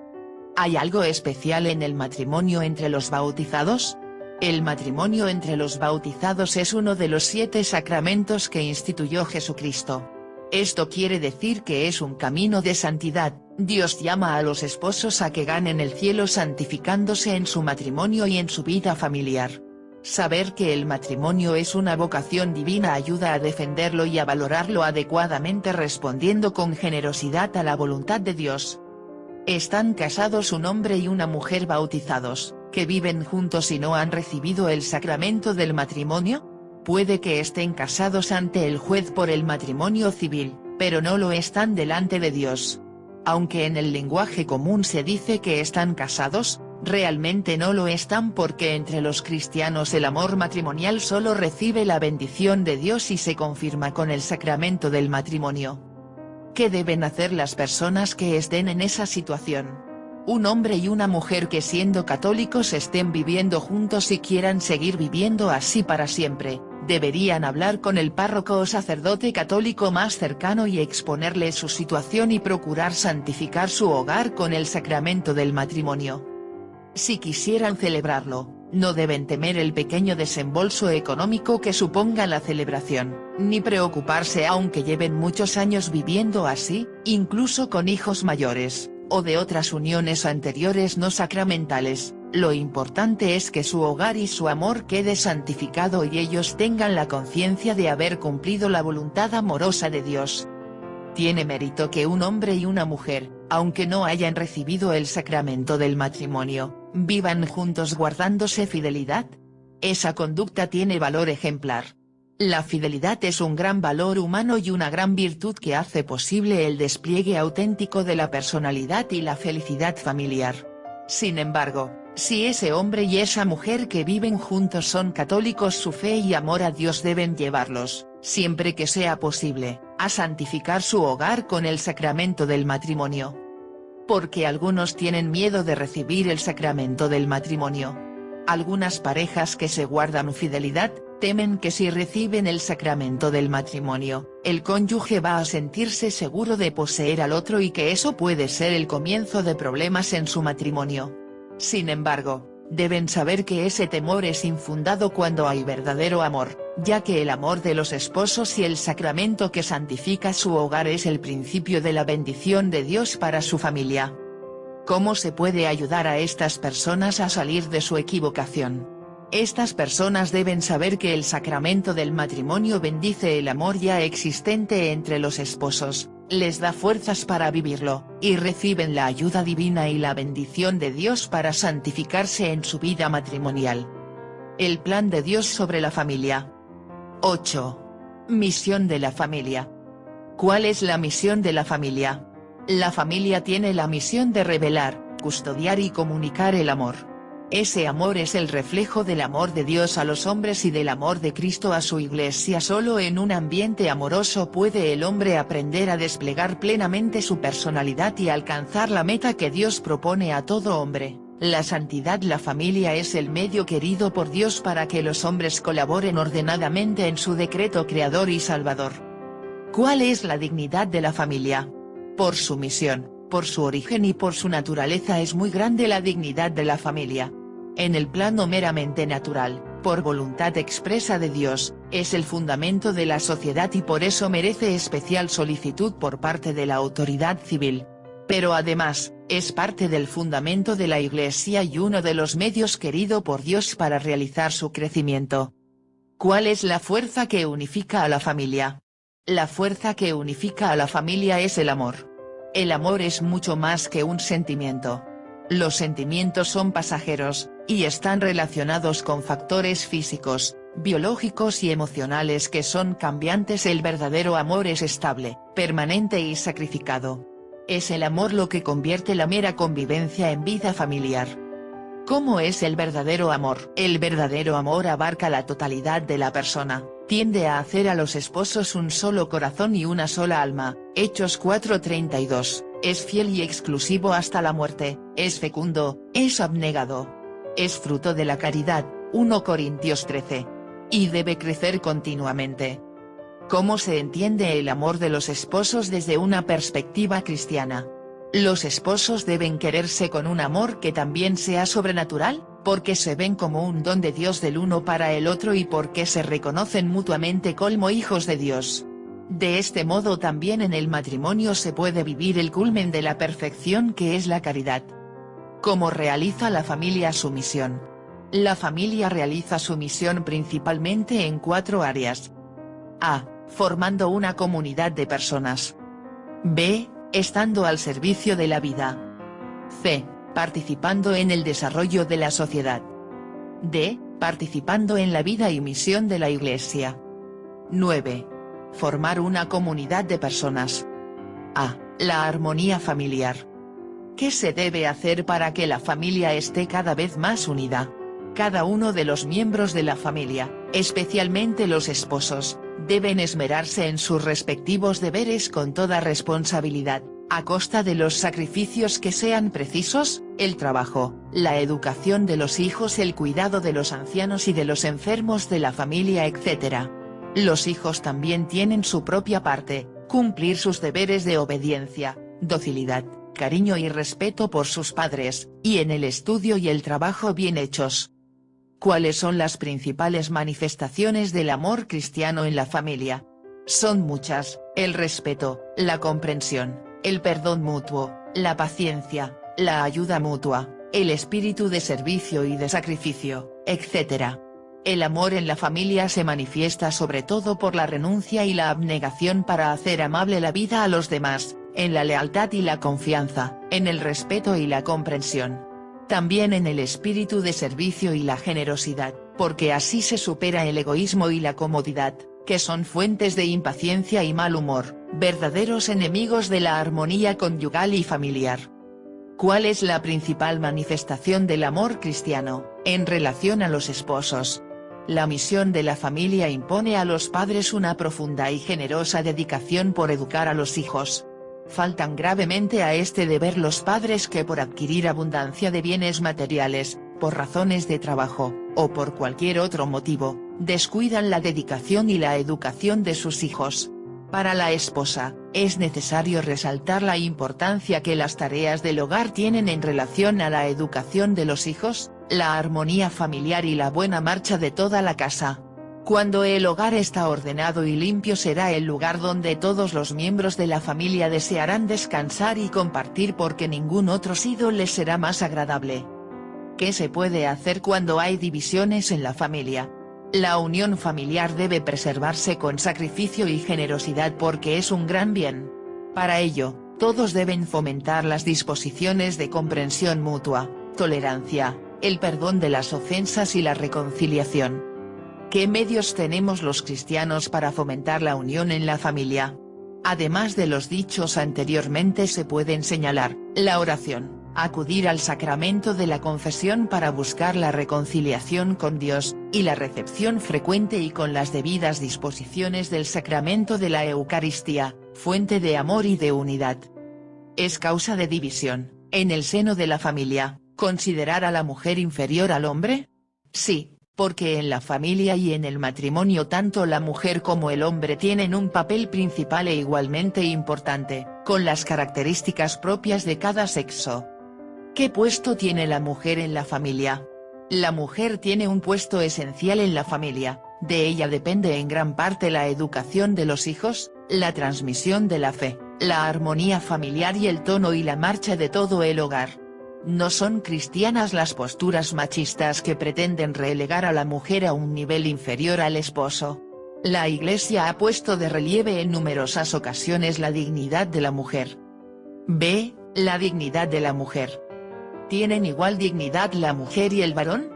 ¿Hay algo especial en el matrimonio entre los bautizados? El matrimonio entre los bautizados es uno de los 7 sacramentos que instituyó Jesucristo. Esto quiere decir que es un camino de santidad. Dios llama a los esposos a que ganen el cielo santificándose en su matrimonio y en su vida familiar. Saber que el matrimonio es una vocación divina ayuda a defenderlo y a valorarlo adecuadamente respondiendo con generosidad a la voluntad de Dios. ¿Están casados un hombre y una mujer bautizados, que viven juntos y no han recibido el sacramento del matrimonio? Puede que estén casados ante el juez por el matrimonio civil, pero no lo están delante de Dios. Aunque en el lenguaje común se dice que están casados, realmente no lo están porque entre los cristianos el amor matrimonial solo recibe la bendición de Dios y se confirma con el sacramento del matrimonio. ¿Qué deben hacer las personas que estén en esa situación? Un hombre y una mujer que siendo católicos estén viviendo juntos y quieran seguir viviendo así para siempre, deberían hablar con el párroco o sacerdote católico más cercano y exponerle su situación y procurar santificar su hogar con el sacramento del matrimonio. Si quisieran celebrarlo, no deben temer el pequeño desembolso económico que suponga la celebración, ni preocuparse aunque lleven muchos años viviendo así, incluso con hijos mayores, o de otras uniones anteriores no sacramentales. Lo importante es que su hogar y su amor quede santificado y ellos tengan la conciencia de haber cumplido la voluntad amorosa de Dios. Tiene mérito que un hombre y una mujer, aunque no hayan recibido el sacramento del matrimonio, vivan juntos guardándose fidelidad. Esa conducta tiene valor ejemplar. La fidelidad es un gran valor humano y una gran virtud que hace posible el despliegue auténtico de la personalidad y la felicidad familiar. Sin embargo, si ese hombre y esa mujer que viven juntos son católicos, su fe y amor a Dios deben llevarlos, siempre que sea posible, a santificar su hogar con el sacramento del matrimonio. Porque algunos tienen miedo de recibir el sacramento del matrimonio. Algunas parejas que se guardan fidelidad, temen que si reciben el sacramento del matrimonio, el cónyuge va a sentirse seguro de poseer al otro y que eso puede ser el comienzo de problemas en su matrimonio. Sin embargo, deben saber que ese temor es infundado cuando hay verdadero amor, ya que el amor de los esposos y el sacramento que santifica su hogar es el principio de la bendición de Dios para su familia. ¿Cómo se puede ayudar a estas personas a salir de su equivocación? Estas personas deben saber que el sacramento del matrimonio bendice el amor ya existente entre los esposos, les da fuerzas para vivirlo, y reciben la ayuda divina y la bendición de Dios para santificarse en su vida matrimonial. El plan de Dios sobre la familia. 8. Misión de la familia. ¿Cuál es la misión de la familia? La familia tiene la misión de revelar, custodiar y comunicar el amor. Ese amor es el reflejo del amor de Dios a los hombres y del amor de Cristo a su Iglesia. Solo en un ambiente amoroso puede el hombre aprender a desplegar plenamente su personalidad y alcanzar la meta que Dios propone a todo hombre, la santidad. La familia es el medio querido por Dios para que los hombres colaboren ordenadamente en su decreto creador y salvador. ¿Cuál es la dignidad de la familia? Por su misión, por su origen y por su naturaleza es muy grande la dignidad de la familia. En el plano meramente natural, por voluntad expresa de Dios, es el fundamento de la sociedad y por eso merece especial solicitud por parte de la autoridad civil. Pero además, es parte del fundamento de la Iglesia y uno de los medios querido por Dios para realizar su crecimiento. ¿Cuál es la fuerza que unifica a la familia? La fuerza que unifica a la familia es el amor. El amor es mucho más que un sentimiento. Los sentimientos son pasajeros, y están relacionados con factores físicos, biológicos y emocionales que son cambiantes. El verdadero amor es estable, permanente y sacrificado. Es el amor lo que convierte la mera convivencia en vida familiar. ¿Cómo es el verdadero amor? El verdadero amor abarca la totalidad de la persona, tiende a hacer a los esposos un solo corazón y una sola alma, Hechos 4:32, es fiel y exclusivo hasta la muerte, es fecundo, es abnegado. Es fruto de la caridad, 1 Corintios 13. Y debe crecer continuamente. ¿Cómo se entiende el amor de los esposos desde una perspectiva cristiana? Los esposos deben quererse con un amor que también sea sobrenatural, porque se ven como un don de Dios del uno para el otro y porque se reconocen mutuamente como hijos de Dios. De este modo también en el matrimonio se puede vivir el culmen de la perfección que es la caridad. ¿Cómo realiza la familia su misión? La familia realiza su misión principalmente en 4 áreas. A. Formando una comunidad de personas. B. Estando al servicio de la vida. C. Participando en el desarrollo de la sociedad. D. Participando en la vida y misión de la Iglesia. 9. Formar una comunidad de personas. A. La armonía familiar. ¿Qué se debe hacer para que la familia esté cada vez más unida? Cada uno de los miembros de la familia, especialmente los esposos, deben esmerarse en sus respectivos deberes con toda responsabilidad, a costa de los sacrificios que sean precisos, el trabajo, la educación de los hijos, el cuidado de los ancianos y de los enfermos de la familia, etc. Los hijos también tienen su propia parte, cumplir sus deberes de obediencia, docilidad, cariño y respeto por sus padres, y en el estudio y el trabajo bien hechos. ¿Cuáles son las principales manifestaciones del amor cristiano en la familia? Son muchas: el respeto, la comprensión, el perdón mutuo, la paciencia, la ayuda mutua, el espíritu de servicio y de sacrificio, etc. El amor en la familia se manifiesta sobre todo por la renuncia y la abnegación para hacer amable la vida a los demás, en la lealtad y la confianza, en el respeto y la comprensión. También en el espíritu de servicio y la generosidad, porque así se supera el egoísmo y la comodidad, que son fuentes de impaciencia y mal humor, verdaderos enemigos de la armonía conyugal y familiar. ¿Cuál es la principal manifestación del amor cristiano, en relación a los esposos? La misión de la familia impone a los padres una profunda y generosa dedicación por educar a los hijos. Faltan gravemente a este deber los padres que por adquirir abundancia de bienes materiales, por razones de trabajo, o por cualquier otro motivo, descuidan la dedicación y la educación de sus hijos. Para la esposa, es necesario resaltar la importancia que las tareas del hogar tienen en relación a la educación de los hijos, la armonía familiar y la buena marcha de toda la casa. Cuando el hogar está ordenado y limpio, será el lugar donde todos los miembros de la familia desearán descansar y compartir, porque ningún otro sitio les será más agradable. ¿Qué se puede hacer cuando hay divisiones en la familia? La unión familiar debe preservarse con sacrificio y generosidad porque es un gran bien. Para ello, todos deben fomentar las disposiciones de comprensión mutua, tolerancia, el perdón de las ofensas y la reconciliación. ¿Qué medios tenemos los cristianos para fomentar la unión en la familia? Además de los dichos anteriormente, se pueden señalar: la oración, acudir al sacramento de la confesión para buscar la reconciliación con Dios, y la recepción frecuente y con las debidas disposiciones del sacramento de la Eucaristía, fuente de amor y de unidad. ¿Es causa de división, en el seno de la familia, considerar a la mujer inferior al hombre? Sí, porque en la familia y en el matrimonio tanto la mujer como el hombre tienen un papel principal e igualmente importante, con las características propias de cada sexo. ¿Qué puesto tiene la mujer en la familia? La mujer tiene un puesto esencial en la familia, de ella depende en gran parte la educación de los hijos, la transmisión de la fe, la armonía familiar y el tono y la marcha de todo el hogar. No son cristianas las posturas machistas que pretenden relegar a la mujer a un nivel inferior al esposo. La Iglesia ha puesto de relieve en numerosas ocasiones la dignidad de la mujer. B. La dignidad de la mujer. ¿Tienen igual dignidad la mujer y el varón?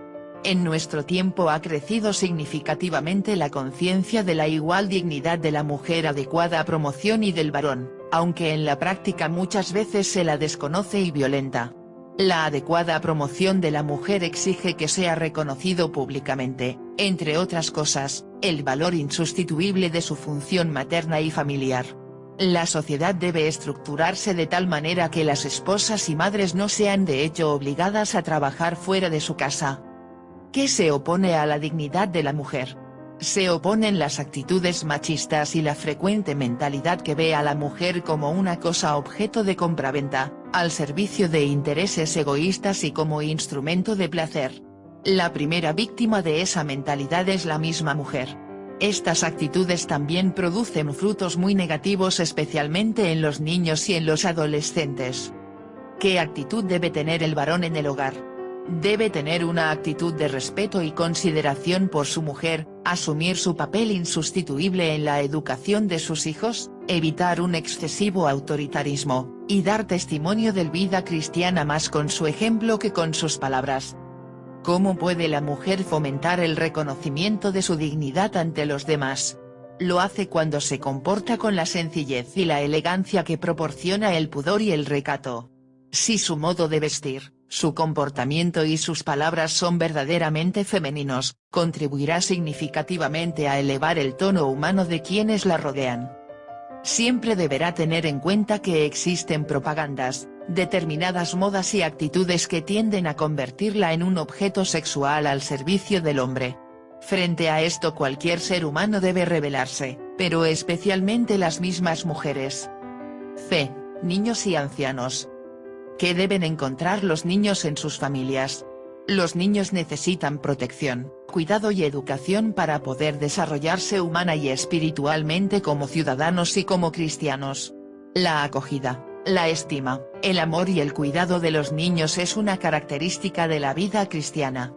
En nuestro tiempo ha crecido significativamente la conciencia de la igual dignidad de la mujer, adecuada promoción, y del varón, aunque en la práctica muchas veces se la desconoce y violenta. La adecuada promoción de la mujer exige que sea reconocido públicamente, entre otras cosas, el valor insustituible de su función materna y familiar. La sociedad debe estructurarse de tal manera que las esposas y madres no sean de hecho obligadas a trabajar fuera de su casa. ¿Qué se opone a la dignidad de la mujer? Se oponen las actitudes machistas y la frecuente mentalidad que ve a la mujer como una cosa objeto de compraventa, al servicio de intereses egoístas y como instrumento de placer. La primera víctima de esa mentalidad es la misma mujer. Estas actitudes también producen frutos muy negativos, especialmente en los niños y en los adolescentes. ¿Qué actitud debe tener el varón en el hogar? Debe tener una actitud de respeto y consideración por su mujer, asumir su papel insustituible en la educación de sus hijos, evitar un excesivo autoritarismo, y dar testimonio de vida cristiana más con su ejemplo que con sus palabras. ¿Cómo puede la mujer fomentar el reconocimiento de su dignidad ante los demás? Lo hace cuando se comporta con la sencillez y la elegancia que proporciona el pudor y el recato. Si su modo de vestir, su comportamiento y sus palabras son verdaderamente femeninos, contribuirá significativamente a elevar el tono humano de quienes la rodean. Siempre deberá tener en cuenta que existen propagandas, determinadas modas y actitudes que tienden a convertirla en un objeto sexual al servicio del hombre. Frente a esto cualquier ser humano debe rebelarse, pero especialmente las mismas mujeres. C. Niños y ancianos. ¿Qué deben encontrar los niños en sus familias? Los niños necesitan protección, cuidado y educación para poder desarrollarse humana y espiritualmente como ciudadanos y como cristianos. La acogida, la estima, el amor y el cuidado de los niños es una característica de la vida cristiana.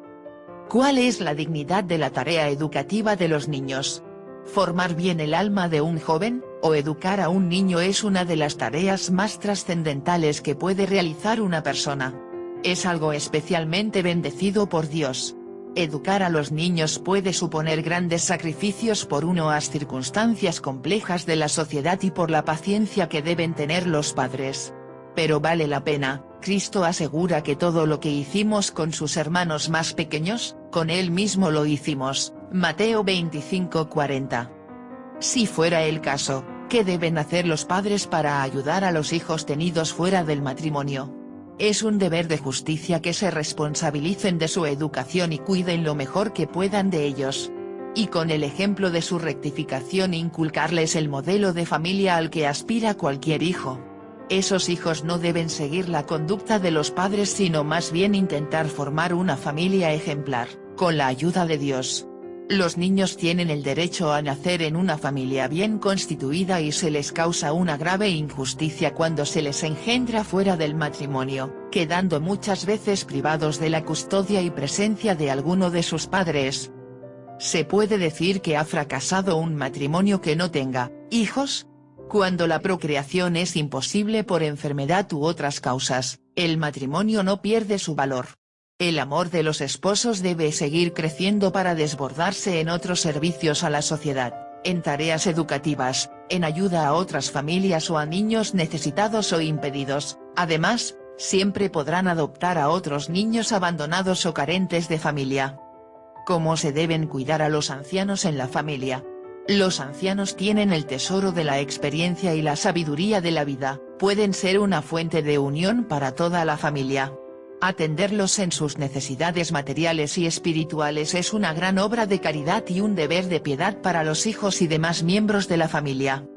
¿Cuál es la dignidad de la tarea educativa de los niños? Formar bien el alma de un joven, o educar a un niño es una de las tareas más trascendentales que puede realizar una persona. Es algo especialmente bendecido por Dios. Educar a los niños puede suponer grandes sacrificios por unas circunstancias complejas de la sociedad y por la paciencia que deben tener los padres. Pero vale la pena. Cristo asegura que todo lo que hicimos con sus hermanos más pequeños, con él mismo lo hicimos, Mateo 25:40. Si fuera el caso, ¿qué deben hacer los padres para ayudar a los hijos tenidos fuera del matrimonio? Es un deber de justicia que se responsabilicen de su educación y cuiden lo mejor que puedan de ellos. Y con el ejemplo de su rectificación inculcarles el modelo de familia al que aspira cualquier hijo. Esos hijos no deben seguir la conducta de los padres sino más bien intentar formar una familia ejemplar, con la ayuda de Dios. Los niños tienen el derecho a nacer en una familia bien constituida y se les causa una grave injusticia cuando se les engendra fuera del matrimonio, quedando muchas veces privados de la custodia y presencia de alguno de sus padres. ¿Se puede decir que ha fracasado un matrimonio que no tenga hijos? Cuando la procreación es imposible por enfermedad u otras causas, el matrimonio no pierde su valor. El amor de los esposos debe seguir creciendo para desbordarse en otros servicios a la sociedad, en tareas educativas, en ayuda a otras familias o a niños necesitados o impedidos. Además, siempre podrán adoptar a otros niños abandonados o carentes de familia. ¿Cómo se deben cuidar a los ancianos en la familia? Los ancianos tienen el tesoro de la experiencia y la sabiduría de la vida, pueden ser una fuente de unión para toda la familia. Atenderlos en sus necesidades materiales y espirituales es una gran obra de caridad y un deber de piedad para los hijos y demás miembros de la familia.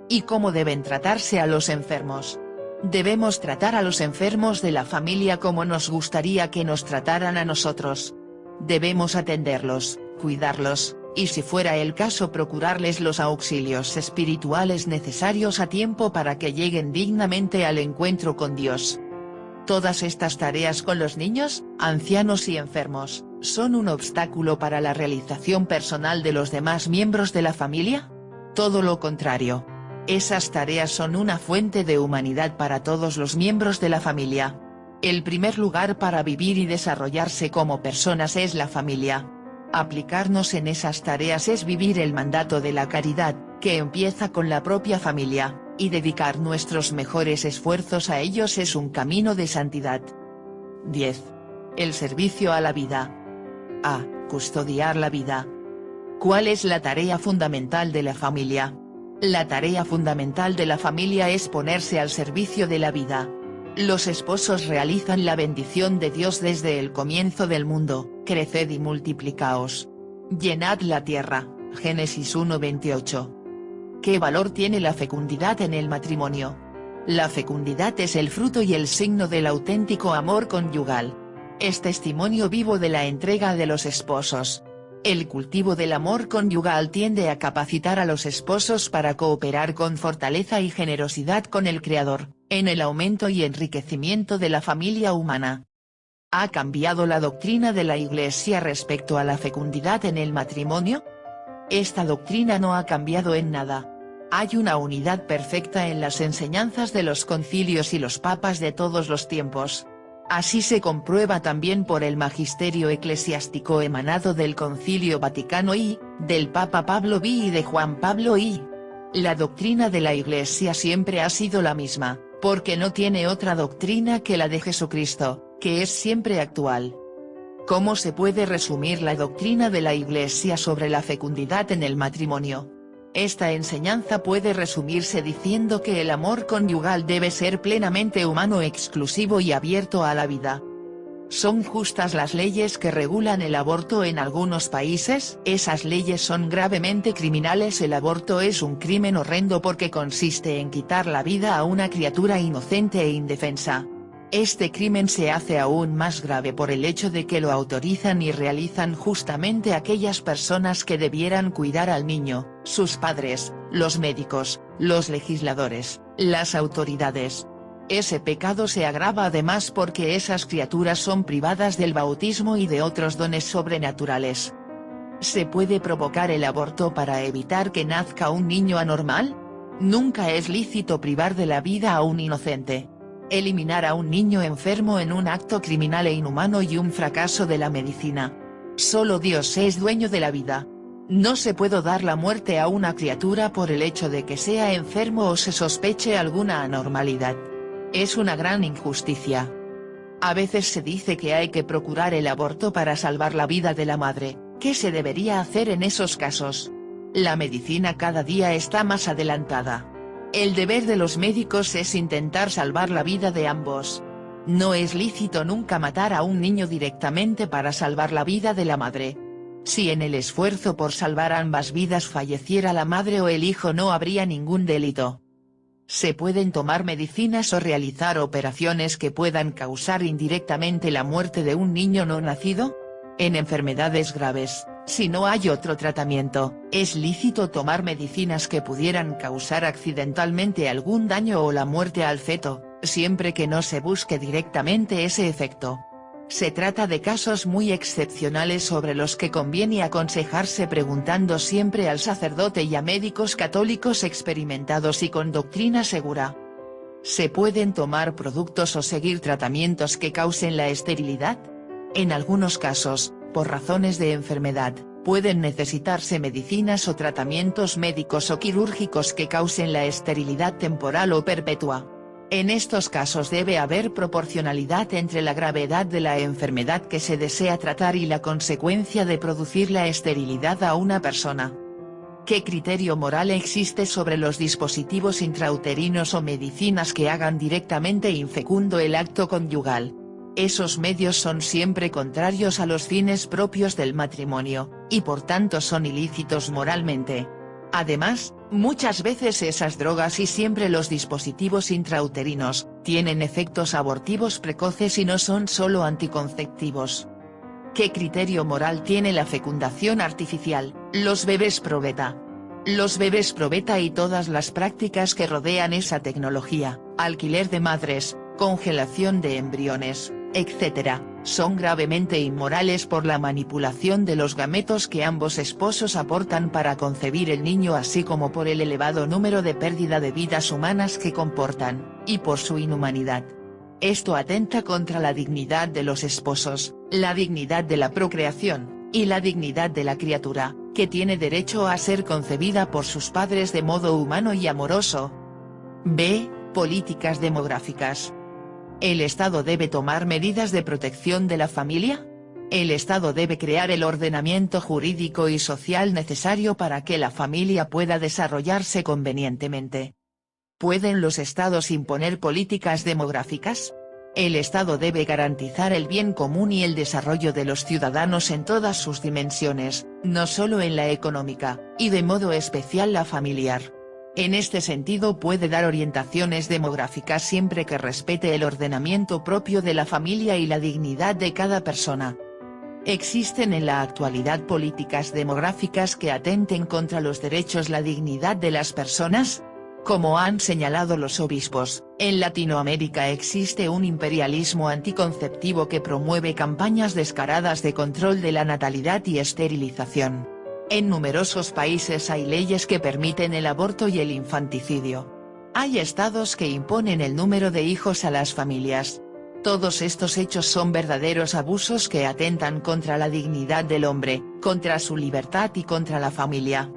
¿Y cómo deben tratarse a los enfermos? Debemos tratar a los enfermos de la familia como nos gustaría que nos trataran a nosotros. Debemos atenderlos, cuidarlos, y si fuera el caso procurarles los auxilios espirituales necesarios a tiempo para que lleguen dignamente al encuentro con Dios. Todas estas tareas con los niños, ancianos y enfermos, ¿son un obstáculo para la realización personal de los demás miembros de la familia? Todo lo contrario. Esas tareas son una fuente de humanidad para todos los miembros de la familia. El primer lugar para vivir y desarrollarse como personas es la familia. Aplicarnos en esas tareas es vivir el mandato de la caridad, que empieza con la propia familia, y dedicar nuestros mejores esfuerzos a ellos es un camino de santidad. 10. El servicio a la vida. A. Custodiar la vida. ¿Cuál es la tarea fundamental de la familia? La tarea fundamental de la familia es ponerse al servicio de la vida. Los esposos realizan la bendición de Dios desde el comienzo del mundo, creced y multiplicaos. Llenad la tierra, Génesis 1:28. ¿Qué valor tiene la fecundidad en el matrimonio? La fecundidad es el fruto y el signo del auténtico amor conyugal. Es testimonio vivo de la entrega de los esposos. El cultivo del amor conyugal tiende a capacitar a los esposos para cooperar con fortaleza y generosidad con el Creador, en el aumento y enriquecimiento de la familia humana. ¿Ha cambiado la doctrina de la Iglesia respecto a la fecundidad en el matrimonio? Esta doctrina no ha cambiado en nada. Hay una unidad perfecta en las enseñanzas de los concilios y los papas de todos los tiempos. Así se comprueba también por el magisterio eclesiástico emanado del Concilio Vaticano I, del Papa Pablo V y de Juan Pablo I. La doctrina de la Iglesia siempre ha sido la misma, porque no tiene otra doctrina que la de Jesucristo, que es siempre actual. ¿Cómo se puede resumir la doctrina de la Iglesia sobre la fecundidad en el matrimonio? Esta enseñanza puede resumirse diciendo que el amor conyugal debe ser plenamente humano, exclusivo y abierto a la vida. ¿Son justas las leyes que regulan el aborto en algunos países? Esas leyes son gravemente criminales. El aborto es un crimen horrendo porque consiste en quitar la vida a una criatura inocente e indefensa. Este crimen se hace aún más grave por el hecho de que lo autorizan y realizan justamente aquellas personas que debieran cuidar al niño, sus padres, los médicos, los legisladores, las autoridades. Ese pecado se agrava además porque esas criaturas son privadas del bautismo y de otros dones sobrenaturales. ¿Se puede provocar el aborto para evitar que nazca un niño anormal? Nunca es lícito privar de la vida a un inocente. Eliminar a un niño enfermo en un acto criminal e inhumano y un fracaso de la medicina. Solo Dios es dueño de la vida. No se puede dar la muerte a una criatura por el hecho de que sea enfermo o se sospeche alguna anormalidad. Es una gran injusticia. A veces se dice que hay que procurar el aborto para salvar la vida de la madre. ¿Qué se debería hacer en esos casos? La medicina cada día está más adelantada. El deber de los médicos es intentar salvar la vida de ambos. No es lícito nunca matar a un niño directamente para salvar la vida de la madre. Si en el esfuerzo por salvar ambas vidas falleciera la madre o el hijo, no habría ningún delito. Se pueden tomar medicinas o realizar operaciones que puedan causar indirectamente la muerte de un niño no nacido. En enfermedades graves, si no hay otro tratamiento, es lícito tomar medicinas que pudieran causar accidentalmente algún daño o la muerte al feto, siempre que no se busque directamente ese efecto. Se trata de casos muy excepcionales sobre los que conviene aconsejarse preguntando siempre al sacerdote y a médicos católicos experimentados y con doctrina segura. ¿Se pueden tomar productos o seguir tratamientos que causen la esterilidad? En algunos casos, por razones de enfermedad, pueden necesitarse medicinas o tratamientos médicos o quirúrgicos que causen la esterilidad temporal o perpetua. En estos casos debe haber proporcionalidad entre la gravedad de la enfermedad que se desea tratar y la consecuencia de producir la esterilidad a una persona. ¿Qué criterio moral existe sobre los dispositivos intrauterinos o medicinas que hagan directamente infecundo el acto conyugal? Esos medios son siempre contrarios a los fines propios del matrimonio, y por tanto son ilícitos moralmente. Además, muchas veces esas drogas y siempre los dispositivos intrauterinos, tienen efectos abortivos precoces y no son solo anticonceptivos. ¿Qué criterio moral tiene la fecundación artificial, los bebés probeta? Los bebés probeta y todas las prácticas que rodean esa tecnología, alquiler de madres, congelación de embriones, etc., son gravemente inmorales por la manipulación de los gametos que ambos esposos aportan para concebir el niño, así como por el elevado número de pérdida de vidas humanas que comportan, y por su inhumanidad. Esto atenta contra la dignidad de los esposos, la dignidad de la procreación, y la dignidad de la criatura, que tiene derecho a ser concebida por sus padres de modo humano y amoroso. B. Políticas demográficas. ¿El Estado debe tomar medidas de protección de la familia? El Estado debe crear el ordenamiento jurídico y social necesario para que la familia pueda desarrollarse convenientemente. ¿Pueden los Estados imponer políticas demográficas? El Estado debe garantizar el bien común y el desarrollo de los ciudadanos en todas sus dimensiones, no solo en la económica, y de modo especial la familiar. En este sentido puede dar orientaciones demográficas siempre que respete el ordenamiento propio de la familia y la dignidad de cada persona. ¿Existen en la actualidad políticas demográficas que atenten contra los derechos y la dignidad de las personas? Como han señalado los obispos, en Latinoamérica existe un imperialismo anticonceptivo que promueve campañas descaradas de control de la natalidad y esterilización. En numerosos países hay leyes que permiten el aborto y el infanticidio. Hay estados que imponen el número de hijos a las familias. Todos estos hechos son verdaderos abusos que atentan contra la dignidad del hombre, contra su libertad y contra la familia.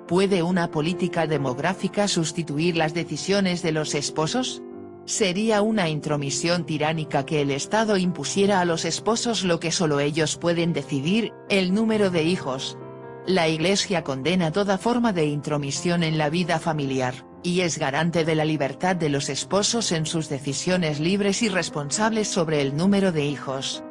¿Puede una política demográfica sustituir las decisiones de los esposos? Sería una intromisión tiránica que el Estado impusiera a los esposos lo que solo ellos pueden decidir, el número de hijos. La Iglesia condena toda forma de intromisión en la vida familiar, y es garante de la libertad de los esposos en sus decisiones libres y responsables sobre el número de hijos.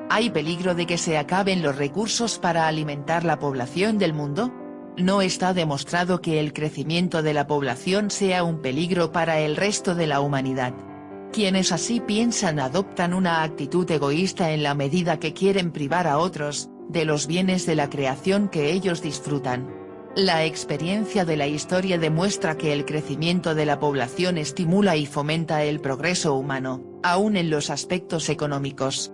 ¿Hay peligro de que se acaben los recursos para alimentar la población del mundo? No está demostrado que el crecimiento de la población sea un peligro para el resto de la humanidad. Quienes así piensan adoptan una actitud egoísta en la medida que quieren privar a otros, de los bienes de la creación que ellos disfrutan. La experiencia de la historia demuestra que el crecimiento de la población estimula y fomenta el progreso humano, aún en los aspectos económicos.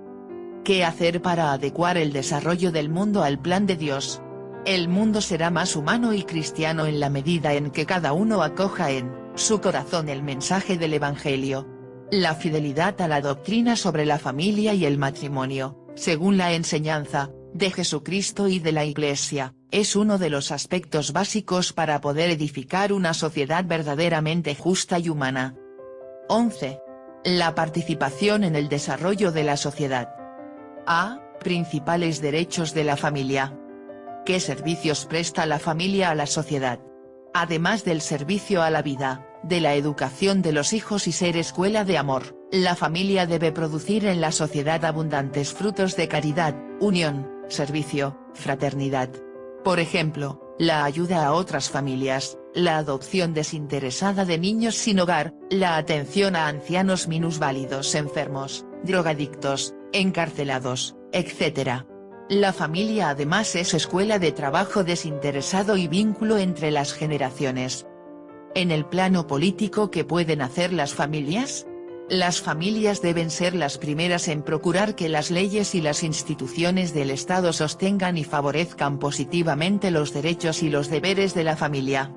¿Qué hacer para adecuar el desarrollo del mundo al plan de Dios? El mundo será más humano y cristiano en la medida en que cada uno acoja en su corazón el mensaje del Evangelio. La fidelidad a la doctrina sobre la familia y el matrimonio, según la enseñanza de Jesucristo y de la Iglesia, es uno de los aspectos básicos para poder edificar una sociedad verdaderamente justa y humana. 11. La participación en el desarrollo de la sociedad. A. Principales derechos de la familia. ¿Qué servicios presta la familia a la sociedad? Además del servicio a la vida, de la educación de los hijos y ser escuela de amor, la familia debe producir en la sociedad abundantes frutos de caridad, unión, servicio, fraternidad. Por ejemplo, la ayuda a otras familias, la adopción desinteresada de niños sin hogar, la atención a ancianos minusválidos enfermos, drogadictos, encarcelados, etc. La familia además es escuela de trabajo desinteresado y vínculo entre las generaciones. En el plano político, ¿qué pueden hacer las familias? Las familias deben ser las primeras en procurar que las leyes y las instituciones del Estado sostengan y favorezcan positivamente los derechos y los deberes de la familia.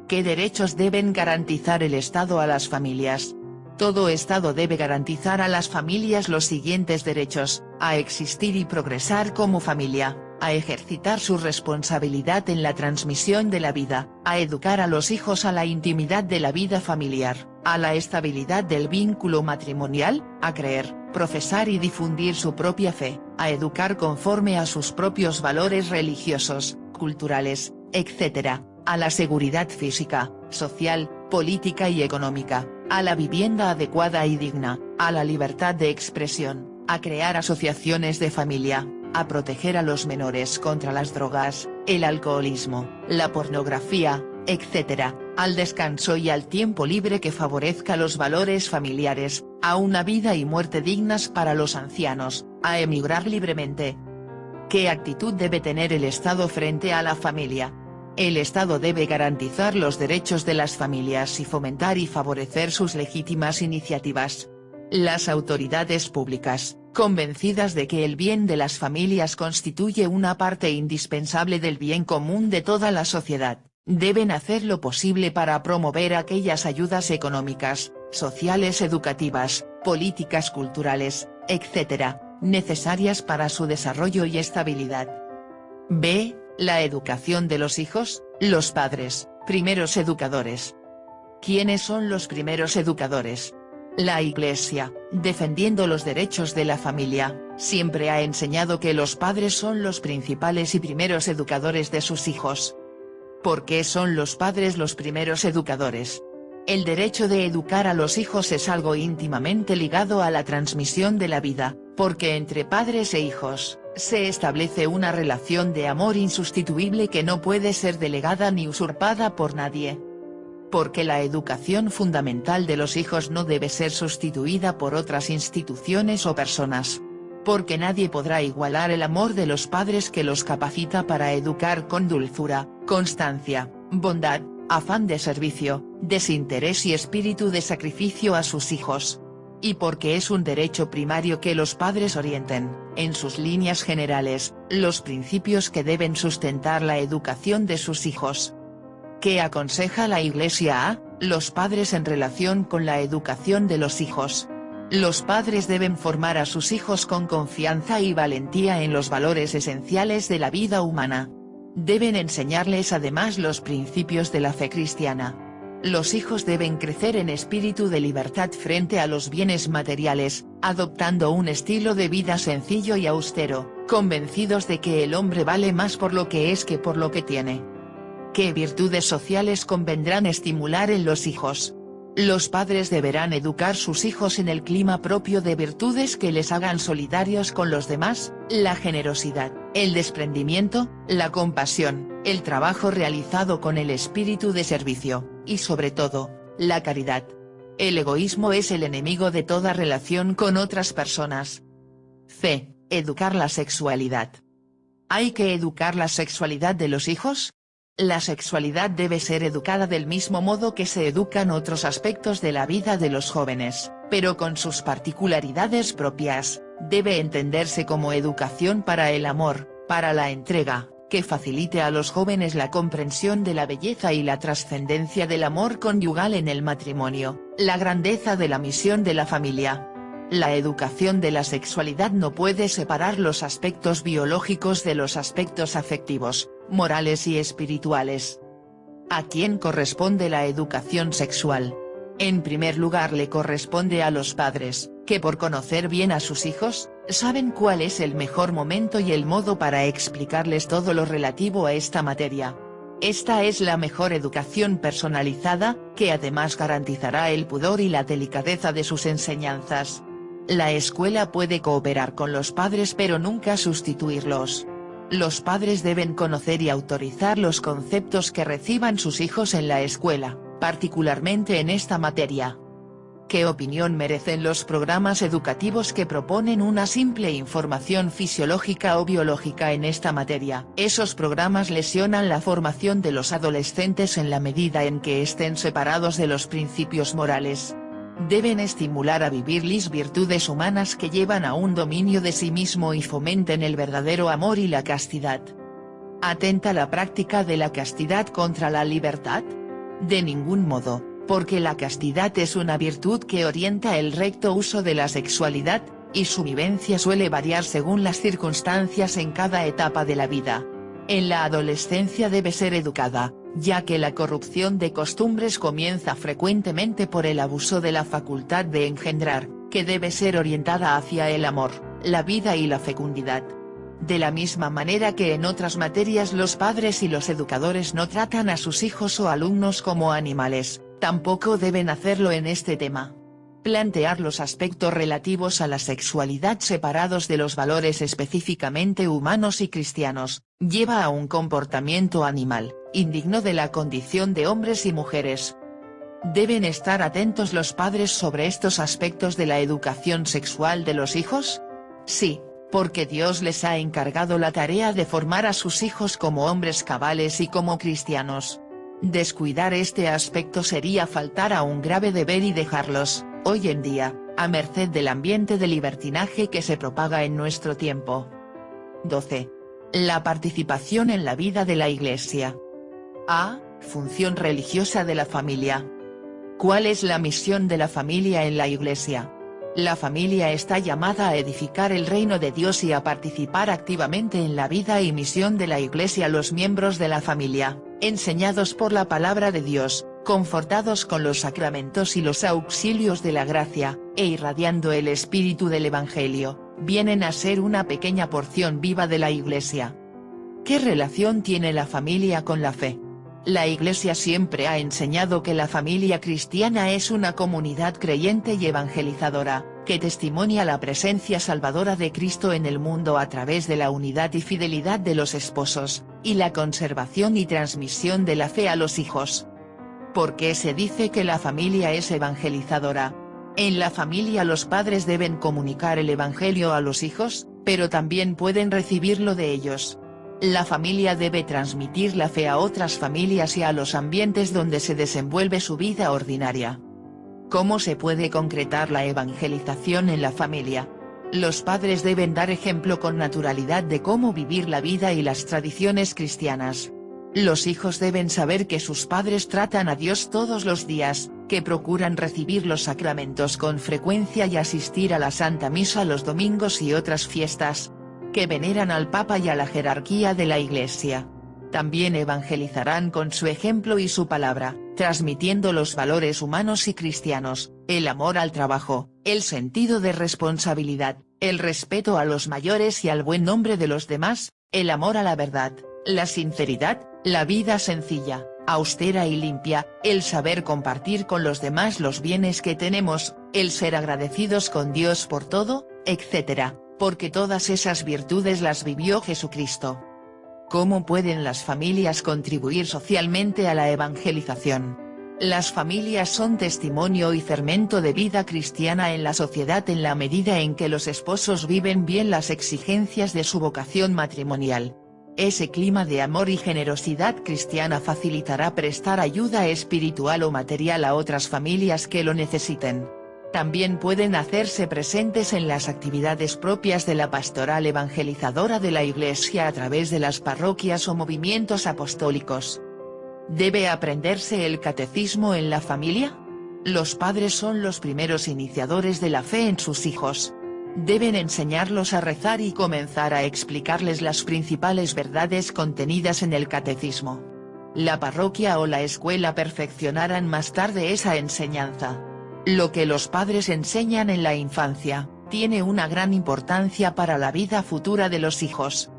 ¿Qué derechos deben garantizar el Estado a las familias? Todo Estado debe garantizar a las familias los siguientes derechos: a existir y progresar como familia, a ejercitar su responsabilidad en la transmisión de la vida, a educar a los hijos a la intimidad de la vida familiar, a la estabilidad del vínculo matrimonial, a creer, profesar y difundir su propia fe, a educar conforme a sus propios valores religiosos, culturales, etc., a la seguridad física, social, política y económica, a la vivienda adecuada y digna, a la libertad de expresión, a crear asociaciones de familia, a proteger a los menores contra las drogas, el alcoholismo, la pornografía, etc., al descanso y al tiempo libre que favorezca los valores familiares, a una vida y muerte dignas para los ancianos, a emigrar libremente. ¿Qué actitud debe tener el Estado frente a la familia? El Estado debe garantizar los derechos de las familias y fomentar y favorecer sus legítimas iniciativas. Las autoridades públicas, convencidas de que el bien de las familias constituye una parte indispensable del bien común de toda la sociedad, deben hacer lo posible para promover aquellas ayudas económicas, sociales, educativas, políticas culturales, etc., necesarias para su desarrollo y estabilidad. B. La educación de los hijos, los padres, primeros educadores. ¿Quiénes son los primeros educadores? La Iglesia, defendiendo los derechos de la familia, siempre ha enseñado que los padres son los principales y primeros educadores de sus hijos. ¿Por qué son los padres los primeros educadores? El derecho de educar a los hijos es algo íntimamente ligado a la transmisión de la vida, porque entre padres e hijos, se establece una relación de amor insustituible que no puede ser delegada ni usurpada por nadie. Porque la educación fundamental de los hijos no debe ser sustituida por otras instituciones o personas. Porque nadie podrá igualar el amor de los padres que los capacita para educar con dulzura, constancia, bondad, afán de servicio, desinterés y espíritu de sacrificio a sus hijos. Y porque es un derecho primario que los padres orienten, en sus líneas generales, los principios que deben sustentar la educación de sus hijos. ¿Qué aconseja la Iglesia a los padres en relación con la educación de los hijos? Los padres deben formar a sus hijos con confianza y valentía en los valores esenciales de la vida humana. Deben enseñarles además los principios de la fe cristiana. Los hijos deben crecer en espíritu de libertad frente a los bienes materiales, adoptando un estilo de vida sencillo y austero, convencidos de que el hombre vale más por lo que es que por lo que tiene. ¿Qué virtudes sociales convendrán estimular en los hijos? Los padres deberán educar sus hijos en el clima propio de virtudes que les hagan solidarios con los demás, la generosidad, el desprendimiento, la compasión, el trabajo realizado con el espíritu de servicio, y sobre todo, la caridad. El egoísmo es el enemigo de toda relación con otras personas. C. Educar la sexualidad. ¿Hay que educar la sexualidad de los hijos? La sexualidad debe ser educada del mismo modo que se educan otros aspectos de la vida de los jóvenes, pero con sus particularidades propias. Debe entenderse como educación para el amor, para la entrega, que facilite a los jóvenes la comprensión de la belleza y la trascendencia del amor conyugal en el matrimonio, la grandeza de la misión de la familia. La educación de la sexualidad no puede separar los aspectos biológicos de los aspectos afectivos, morales y espirituales. ¿A quién corresponde la educación sexual? En primer lugar le corresponde a los padres, que por conocer bien a sus hijos, saben cuál es el mejor momento y el modo para explicarles todo lo relativo a esta materia. Esta es la mejor educación personalizada, que además garantizará el pudor y la delicadeza de sus enseñanzas. La escuela puede cooperar con los padres pero nunca sustituirlos. Los padres deben conocer y autorizar los conceptos que reciban sus hijos en la escuela, particularmente en esta materia. ¿Qué opinión merecen los programas educativos que proponen una simple información fisiológica o biológica en esta materia? Esos programas lesionan la formación de los adolescentes en la medida en que estén separados de los principios morales. Deben estimular a vivir las virtudes humanas que llevan a un dominio de sí mismo y fomenten el verdadero amor y la castidad. ¿Atenta la práctica de la castidad contra la libertad? De ningún modo, porque la castidad es una virtud que orienta el recto uso de la sexualidad, y su vivencia suele variar según las circunstancias en cada etapa de la vida. En la adolescencia debe ser educada, ya que la corrupción de costumbres comienza frecuentemente por el abuso de la facultad de engendrar, que debe ser orientada hacia el amor, la vida y la fecundidad. De la misma manera que en otras materias los padres y los educadores no tratan a sus hijos o alumnos como animales, tampoco deben hacerlo en este tema. Plantear los aspectos relativos a la sexualidad separados de los valores específicamente humanos y cristianos, lleva a un comportamiento animal, indigno de la condición de hombres y mujeres. ¿Deben estar atentos los padres sobre estos aspectos de la educación sexual de los hijos? Sí, porque Dios les ha encargado la tarea de formar a sus hijos como hombres cabales y como cristianos. Descuidar este aspecto sería faltar a un grave deber y dejarlos, hoy en día, a merced del ambiente de libertinaje que se propaga en nuestro tiempo. 12. La participación en la vida de la Iglesia. A. Función religiosa de la familia. ¿Cuál es la misión de la familia en la Iglesia? La familia está llamada a edificar el reino de Dios y a participar activamente en la vida y misión de la Iglesia. Los miembros de la familia, enseñados por la palabra de Dios, confortados con los sacramentos y los auxilios de la gracia, e irradiando el espíritu del Evangelio, vienen a ser una pequeña porción viva de la Iglesia. ¿Qué relación tiene la familia con la fe? La Iglesia siempre ha enseñado que la familia cristiana es una comunidad creyente y evangelizadora, que testimonia la presencia salvadora de Cristo en el mundo a través de la unidad y fidelidad de los esposos, y la conservación y transmisión de la fe a los hijos. ¿Por qué se dice que la familia es evangelizadora? En la familia los padres deben comunicar el Evangelio a los hijos, pero también pueden recibirlo de ellos. La familia debe transmitir la fe a otras familias y a los ambientes donde se desenvuelve su vida ordinaria. ¿Cómo se puede concretar la evangelización en la familia? Los padres deben dar ejemplo con naturalidad de cómo vivir la vida y las tradiciones cristianas. Los hijos deben saber que sus padres tratan a Dios todos los días, que procuran recibir los sacramentos con frecuencia y asistir a la Santa Misa los domingos y otras fiestas, que veneran al Papa y a la jerarquía de la Iglesia. También evangelizarán con su ejemplo y su palabra, transmitiendo los valores humanos y cristianos, el amor al trabajo, el sentido de responsabilidad, el respeto a los mayores y al buen nombre de los demás, el amor a la verdad, la sinceridad, la vida sencilla, austera y limpia, el saber compartir con los demás los bienes que tenemos, el ser agradecidos con Dios por todo, etc., porque todas esas virtudes las vivió Jesucristo. ¿Cómo pueden las familias contribuir socialmente a la evangelización? Las familias son testimonio y fermento de vida cristiana en la sociedad en la medida en que los esposos viven bien las exigencias de su vocación matrimonial. Ese clima de amor y generosidad cristiana facilitará prestar ayuda espiritual o material a otras familias que lo necesiten. También pueden hacerse presentes en las actividades propias de la pastoral evangelizadora de la Iglesia a través de las parroquias o movimientos apostólicos. ¿Debe aprenderse el catecismo en la familia? Los padres son los primeros iniciadores de la fe en sus hijos. Deben enseñarlos a rezar y comenzar a explicarles las principales verdades contenidas en el catecismo. La parroquia o la escuela perfeccionarán más tarde esa enseñanza. Lo que los padres enseñan en la infancia, tiene una gran importancia para la vida futura de los hijos.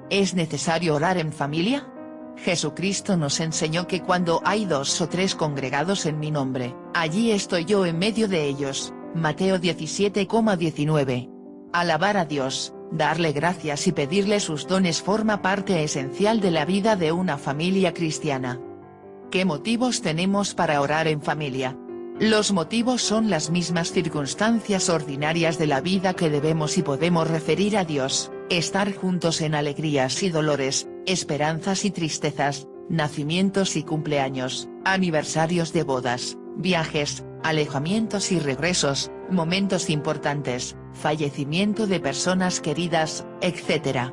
¿Es necesario orar en familia? Jesucristo nos enseñó que cuando hay 2 o 3 congregados en mi nombre, allí estoy yo en medio de ellos. Mateo 17,19. Alabar a Dios, darle gracias y pedirle sus dones forma parte esencial de la vida de una familia cristiana. ¿Qué motivos tenemos para orar en familia? Los motivos son las mismas circunstancias ordinarias de la vida que debemos y podemos referir a Dios: estar juntos en alegrías y dolores, esperanzas y tristezas, nacimientos y cumpleaños, aniversarios de bodas, viajes, alejamientos y regresos, momentos importantes, fallecimiento de personas queridas, etc.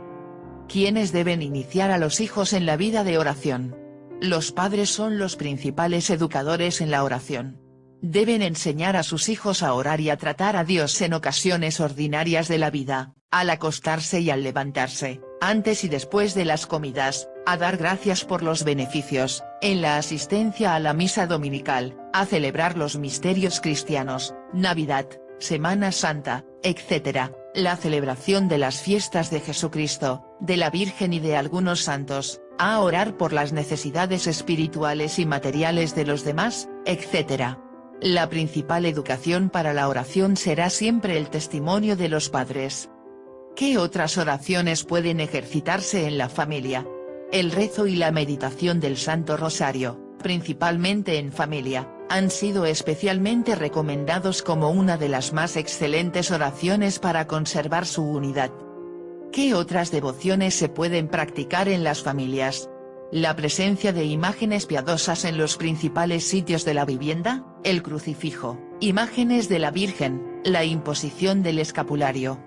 ¿Quiénes deben iniciar a los hijos en la vida de oración? Los padres son los principales educadores en la oración. Deben enseñar a sus hijos a orar y a tratar a Dios en ocasiones ordinarias de la vida, al acostarse y al levantarse, antes y después de las comidas, a dar gracias por los beneficios, en la asistencia a la misa dominical, a celebrar los misterios cristianos, Navidad, Semana Santa, etc., la celebración de las fiestas de Jesucristo, de la Virgen y de algunos santos, a orar por las necesidades espirituales y materiales de los demás, etc. La principal educación para la oración será siempre el testimonio de los padres. ¿Qué otras oraciones pueden ejercitarse en la familia? El rezo y la meditación del Santo Rosario, principalmente en familia, han sido especialmente recomendados como una de las más excelentes oraciones para conservar su unidad. ¿Qué otras devociones se pueden practicar en las familias? La presencia de imágenes piadosas en los principales sitios de la vivienda, el crucifijo, imágenes de la Virgen, la imposición del escapulario.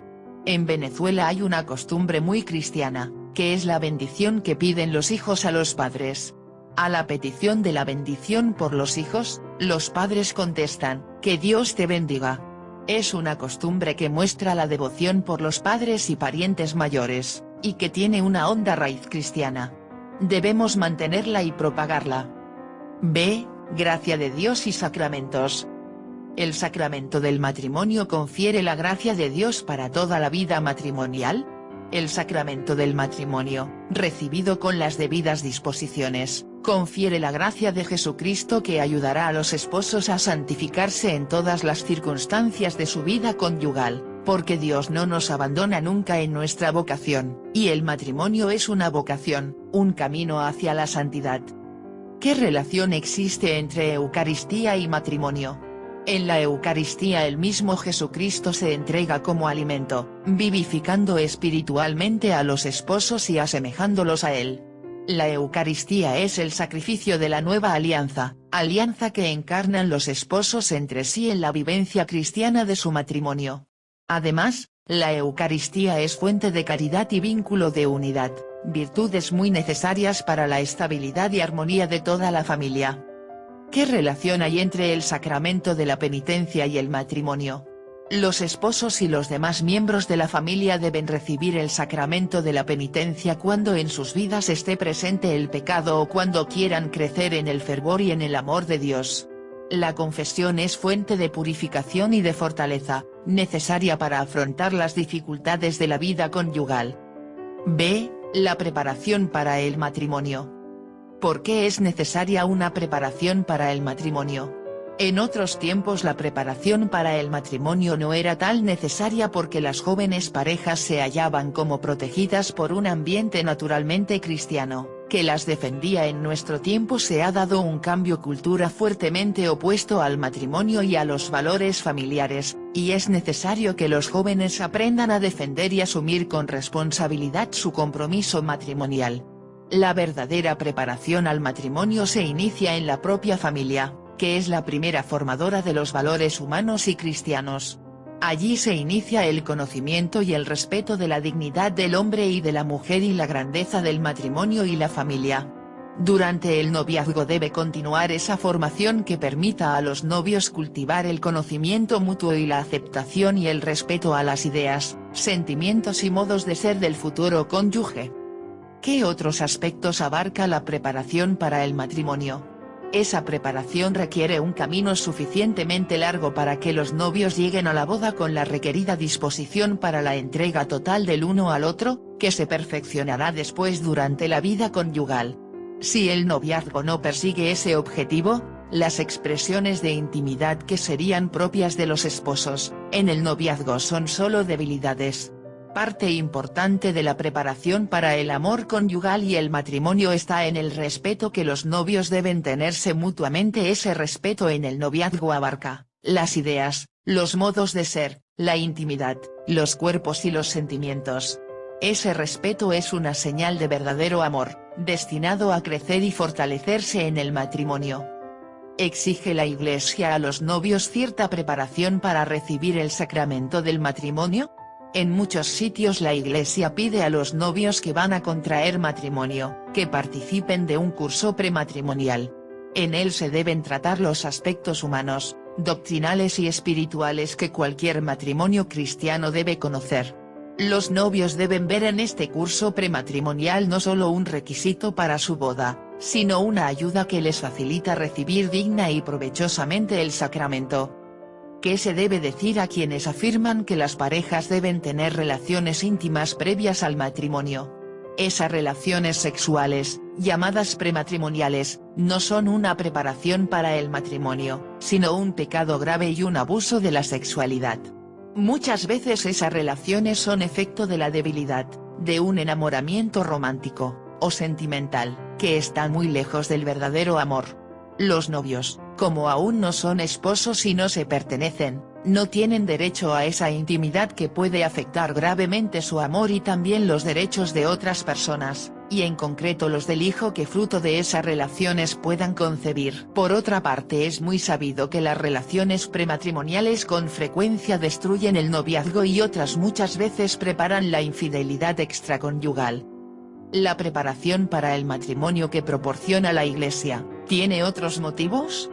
En Venezuela hay una costumbre muy cristiana, que es la bendición que piden los hijos a los padres. A la petición de la bendición por los hijos, los padres contestan: «Que Dios te bendiga». Es una costumbre que muestra la devoción por los padres y parientes mayores, y que tiene una honda raíz cristiana. Debemos mantenerla y propagarla. B. Gracia de Dios y sacramentos. ¿El sacramento del matrimonio confiere la gracia de Dios para toda la vida matrimonial? El sacramento del matrimonio, recibido con las debidas disposiciones, confiere la gracia de Jesucristo que ayudará a los esposos a santificarse en todas las circunstancias de su vida conyugal, porque Dios no nos abandona nunca en nuestra vocación, y el matrimonio es una vocación, un camino hacia la santidad. ¿Qué relación existe entre Eucaristía y matrimonio? En la Eucaristía el mismo Jesucristo se entrega como alimento, vivificando espiritualmente a los esposos y asemejándolos a Él. La Eucaristía es el sacrificio de la nueva alianza, alianza que encarnan los esposos entre sí en la vivencia cristiana de su matrimonio. Además, la Eucaristía es fuente de caridad y vínculo de unidad, virtudes muy necesarias para la estabilidad y armonía de toda la familia. ¿Qué relación hay entre el sacramento de la penitencia y el matrimonio? Los esposos y los demás miembros de la familia deben recibir el sacramento de la penitencia cuando en sus vidas esté presente el pecado o cuando quieran crecer en el fervor y en el amor de Dios. La confesión es fuente de purificación y de fortaleza, necesaria para afrontar las dificultades de la vida conyugal. B. La preparación para el matrimonio. ¿Por qué es necesaria una preparación para el matrimonio? En otros tiempos la preparación para el matrimonio no era tan necesaria porque las jóvenes parejas se hallaban como protegidas por un ambiente naturalmente cristiano, que las defendía. En nuestro tiempo se ha dado un cambio cultura fuertemente opuesto al matrimonio y a los valores familiares, y es necesario que los jóvenes aprendan a defender y asumir con responsabilidad su compromiso matrimonial. La verdadera preparación al matrimonio se inicia en la propia familia, que es la primera formadora de los valores humanos y cristianos. Allí se inicia el conocimiento y el respeto de la dignidad del hombre y de la mujer y la grandeza del matrimonio y la familia. Durante el noviazgo debe continuar esa formación que permita a los novios cultivar el conocimiento mutuo y la aceptación y el respeto a las ideas, sentimientos y modos de ser del futuro cónyuge. ¿Qué otros aspectos abarca la preparación para el matrimonio? Esa preparación requiere un camino suficientemente largo para que los novios lleguen a la boda con la requerida disposición para la entrega total del uno al otro, que se perfeccionará después durante la vida conyugal. Si el noviazgo no persigue ese objetivo, las expresiones de intimidad que serían propias de los esposos, en el noviazgo son solo debilidades. Parte importante de la preparación para el amor conyugal y el matrimonio está en el respeto que los novios deben tenerse mutuamente. Ese respeto en el noviazgo abarca las ideas, los modos de ser, la intimidad, los cuerpos y los sentimientos. Ese respeto es una señal de verdadero amor, destinado a crecer y fortalecerse en el matrimonio. ¿Exige la Iglesia a los novios cierta preparación para recibir el sacramento del matrimonio? En muchos sitios la Iglesia pide a los novios que van a contraer matrimonio, que participen de un curso prematrimonial. En él se deben tratar los aspectos humanos, doctrinales y espirituales que cualquier matrimonio cristiano debe conocer. Los novios deben ver en este curso prematrimonial no solo un requisito para su boda, sino una ayuda que les facilita recibir digna y provechosamente el sacramento. ¿Qué se debe decir a quienes afirman que las parejas deben tener relaciones íntimas previas al matrimonio? Esas relaciones sexuales, llamadas prematrimoniales, no son una preparación para el matrimonio, sino un pecado grave y un abuso de la sexualidad. Muchas veces esas relaciones son efecto de la debilidad, de un enamoramiento romántico, o sentimental, que está muy lejos del verdadero amor. Los novios, como aún no son esposos y no se pertenecen, no tienen derecho a esa intimidad que puede afectar gravemente su amor y también los derechos de otras personas, y en concreto los del hijo que fruto de esas relaciones puedan concebir. Por otra parte, es muy sabido que las relaciones prematrimoniales con frecuencia destruyen el noviazgo y otras muchas veces preparan la infidelidad extraconyugal. ¿La preparación para el matrimonio que proporciona la Iglesia tiene otros motivos?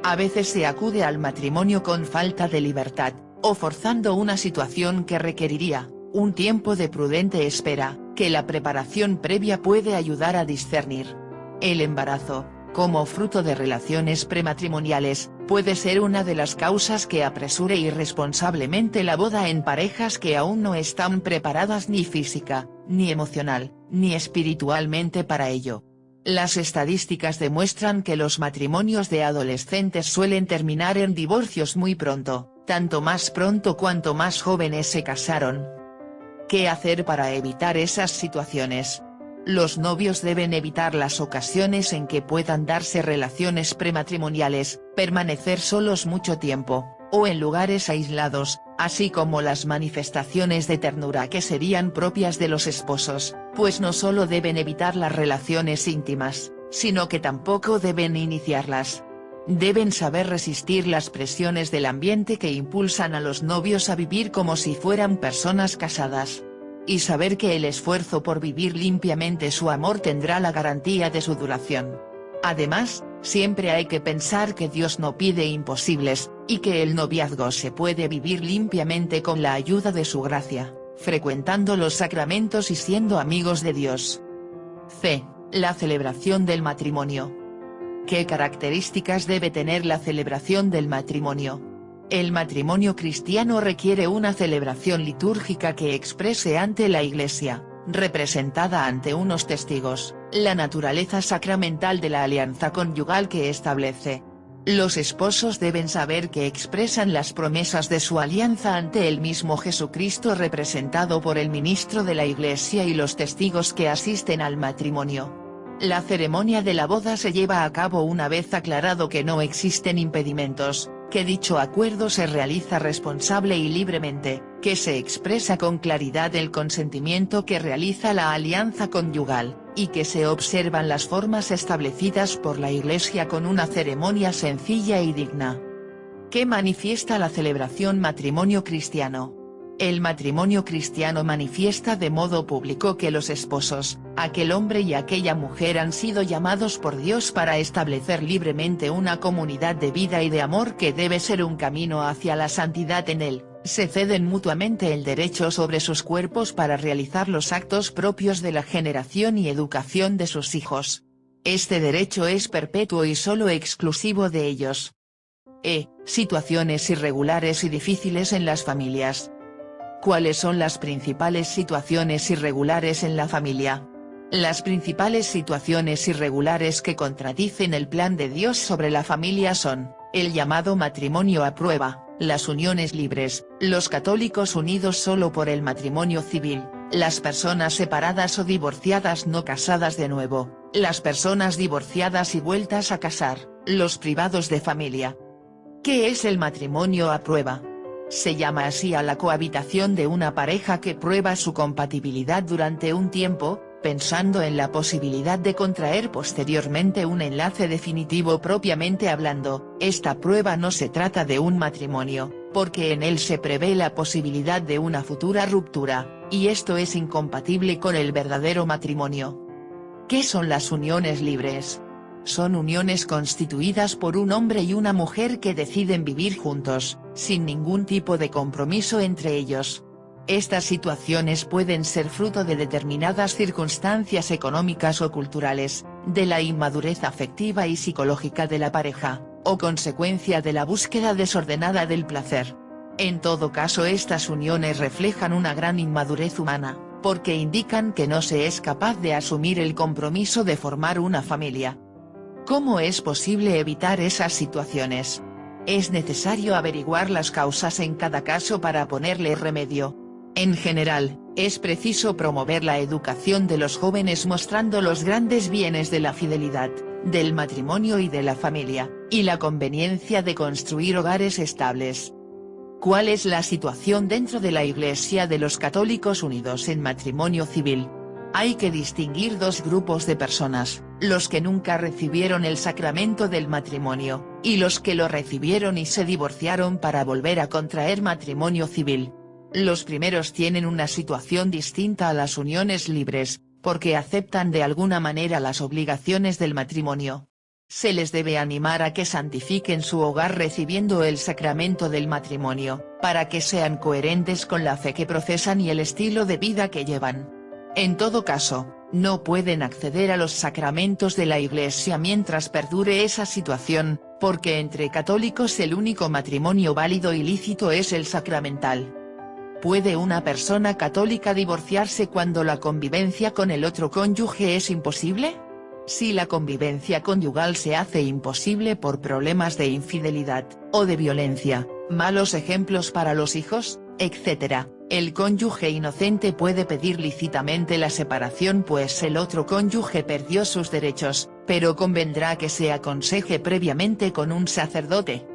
A veces se acude al matrimonio con falta de libertad, o forzando una situación que requeriría un tiempo de prudente espera, que la preparación previa puede ayudar a discernir. El embarazo, como fruto de relaciones prematrimoniales, puede ser una de las causas que apresure irresponsablemente la boda en parejas que aún no están preparadas ni física, ni emocional, ni espiritualmente para ello. Las estadísticas demuestran que los matrimonios de adolescentes suelen terminar en divorcios muy pronto, tanto más pronto cuanto más jóvenes se casaron. ¿Qué hacer para evitar esas situaciones? Los novios deben evitar las ocasiones en que puedan darse relaciones prematrimoniales, permanecer solos mucho tiempo, o en lugares aislados, así como las manifestaciones de ternura que serían propias de los esposos, pues no solo deben evitar las relaciones íntimas, sino que tampoco deben iniciarlas. Deben saber resistir las presiones del ambiente que impulsan a los novios a vivir como si fueran personas casadas. Y saber que el esfuerzo por vivir limpiamente su amor tendrá la garantía de su duración. Además, Siempre hay que pensar que Dios no pide imposibles, y que el noviazgo se puede vivir limpiamente con la ayuda de su gracia, frecuentando los sacramentos y siendo amigos de Dios. C. La celebración del matrimonio. ¿Qué características debe tener la celebración del matrimonio? El matrimonio cristiano requiere una celebración litúrgica que exprese ante la Iglesia, representada ante unos testigos, la naturaleza sacramental de la alianza conyugal que establece. Los esposos deben saber que expresan las promesas de su alianza ante el mismo Jesucristo representado por el ministro de la Iglesia y los testigos que asisten al matrimonio. La ceremonia de la boda se lleva a cabo una vez aclarado que no existen impedimentos, que dicho acuerdo se realiza responsable y libremente, que se expresa con claridad el consentimiento que realiza la alianza conyugal, y que se observan las formas establecidas por la Iglesia con una ceremonia sencilla y digna. ¿Qué manifiesta la celebración matrimonio cristiano? El matrimonio cristiano manifiesta de modo público que los esposos, aquel hombre y aquella mujer han sido llamados por Dios para establecer libremente una comunidad de vida y de amor que debe ser un camino hacia la santidad en él. Se ceden mutuamente el derecho sobre sus cuerpos para realizar los actos propios de la generación y educación de sus hijos. Este derecho es perpetuo y solo exclusivo de ellos. Situaciones irregulares y difíciles en las familias. ¿Cuáles son las principales situaciones irregulares en la familia? Las principales situaciones irregulares que contradicen el plan de Dios sobre la familia son, el llamado matrimonio a prueba, las uniones libres, los católicos unidos solo por el matrimonio civil, las personas separadas o divorciadas no casadas de nuevo, las personas divorciadas y vueltas a casar, los privados de familia. ¿Qué es el matrimonio a prueba? Se llama así a la cohabitación de una pareja que prueba su compatibilidad durante un tiempo, pensando en la posibilidad de contraer posteriormente un enlace definitivo propiamente hablando. Esta prueba no se trata de un matrimonio, porque en él se prevé la posibilidad de una futura ruptura, y esto es incompatible con el verdadero matrimonio. ¿Qué son las uniones libres? Son uniones constituidas por un hombre y una mujer que deciden vivir juntos, sin ningún tipo de compromiso entre ellos. Estas situaciones pueden ser fruto de determinadas circunstancias económicas o culturales, de la inmadurez afectiva y psicológica de la pareja, o consecuencia de la búsqueda desordenada del placer. En todo caso, estas uniones reflejan una gran inmadurez humana, porque indican que no se es capaz de asumir el compromiso de formar una familia. ¿Cómo es posible evitar esas situaciones? Es necesario averiguar las causas en cada caso para ponerle remedio. En general, es preciso promover la educación de los jóvenes mostrando los grandes bienes de la fidelidad, del matrimonio y de la familia, y la conveniencia de construir hogares estables. ¿Cuál es la situación dentro de la Iglesia de los católicos unidos en matrimonio civil? Hay que distinguir dos grupos de personas, los que nunca recibieron el sacramento del matrimonio, y los que lo recibieron y se divorciaron para volver a contraer matrimonio civil. Los primeros tienen una situación distinta a las uniones libres, porque aceptan de alguna manera las obligaciones del matrimonio. Se les debe animar a que santifiquen su hogar recibiendo el sacramento del matrimonio, para que sean coherentes con la fe que profesan y el estilo de vida que llevan. En todo caso, no pueden acceder a los sacramentos de la Iglesia mientras perdure esa situación, porque entre católicos el único matrimonio válido y lícito es el sacramental. ¿Puede una persona católica divorciarse cuando la convivencia con el otro cónyuge es imposible? Si la convivencia conyugal se hace imposible por problemas de infidelidad, o de violencia, malos ejemplos para los hijos, etc., el cónyuge inocente puede pedir lícitamente la separación pues el otro cónyuge perdió sus derechos, pero convendrá que se aconseje previamente con un sacerdote.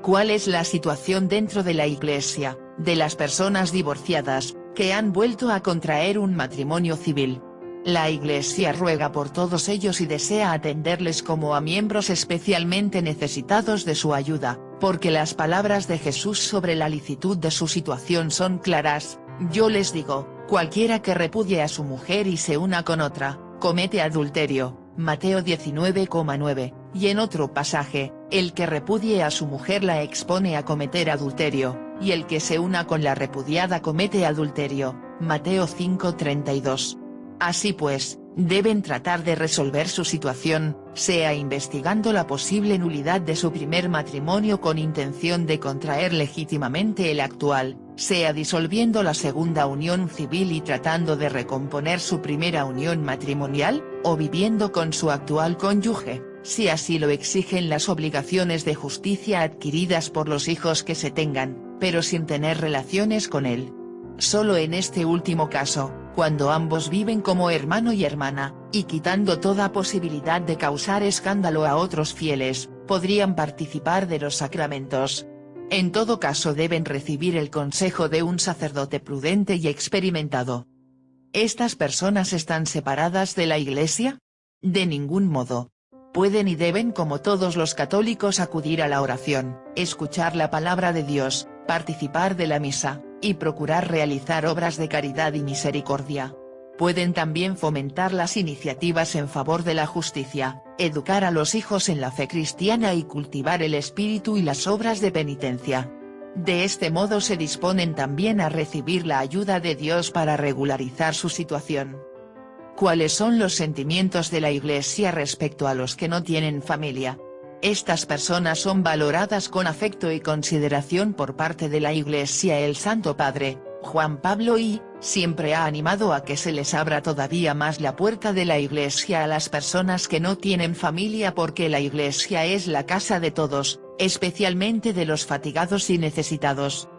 ¿Cuál es la situación dentro de la Iglesia, de las personas divorciadas, que han vuelto a contraer un matrimonio civil? La Iglesia ruega por todos ellos y desea atenderles como a miembros especialmente necesitados de su ayuda, porque las palabras de Jesús sobre la licitud de su situación son claras: yo les digo, cualquiera que repudie a su mujer y se una con otra, comete adulterio. Mateo 19,9, y en otro pasaje, el que repudie a su mujer la expone a cometer adulterio, y el que se una con la repudiada comete adulterio, Mateo 5:32. Así pues, deben tratar de resolver su situación, sea investigando la posible nulidad de su primer matrimonio con intención de contraer legítimamente el actual, sea disolviendo la segunda unión civil y tratando de recomponer su primera unión matrimonial, o viviendo con su actual cónyuge, si así lo exigen las obligaciones de justicia adquiridas por los hijos que se tengan, pero sin tener relaciones con él. Solo en este último caso, cuando ambos viven como hermano y hermana, y quitando toda posibilidad de causar escándalo a otros fieles, podrían participar de los sacramentos. En todo caso deben recibir el consejo de un sacerdote prudente y experimentado. ¿Estas personas están separadas de la Iglesia? De ningún modo. Pueden y deben, como todos los católicos, acudir a la oración, escuchar la palabra de Dios, participar de la misa, y procurar realizar obras de caridad y misericordia. Pueden también fomentar las iniciativas en favor de la justicia, educar a los hijos en la fe cristiana y cultivar el espíritu y las obras de penitencia. De este modo se disponen también a recibir la ayuda de Dios para regularizar su situación. ¿Cuáles son los sentimientos de la Iglesia respecto a los que no tienen familia? Estas personas son valoradas con afecto y consideración por parte de la Iglesia. El Santo Padre, Juan Pablo I, siempre ha animado a que se les abra todavía más la puerta de la Iglesia a las personas que no tienen familia, porque la Iglesia es la casa de todos, especialmente de los fatigados y necesitados.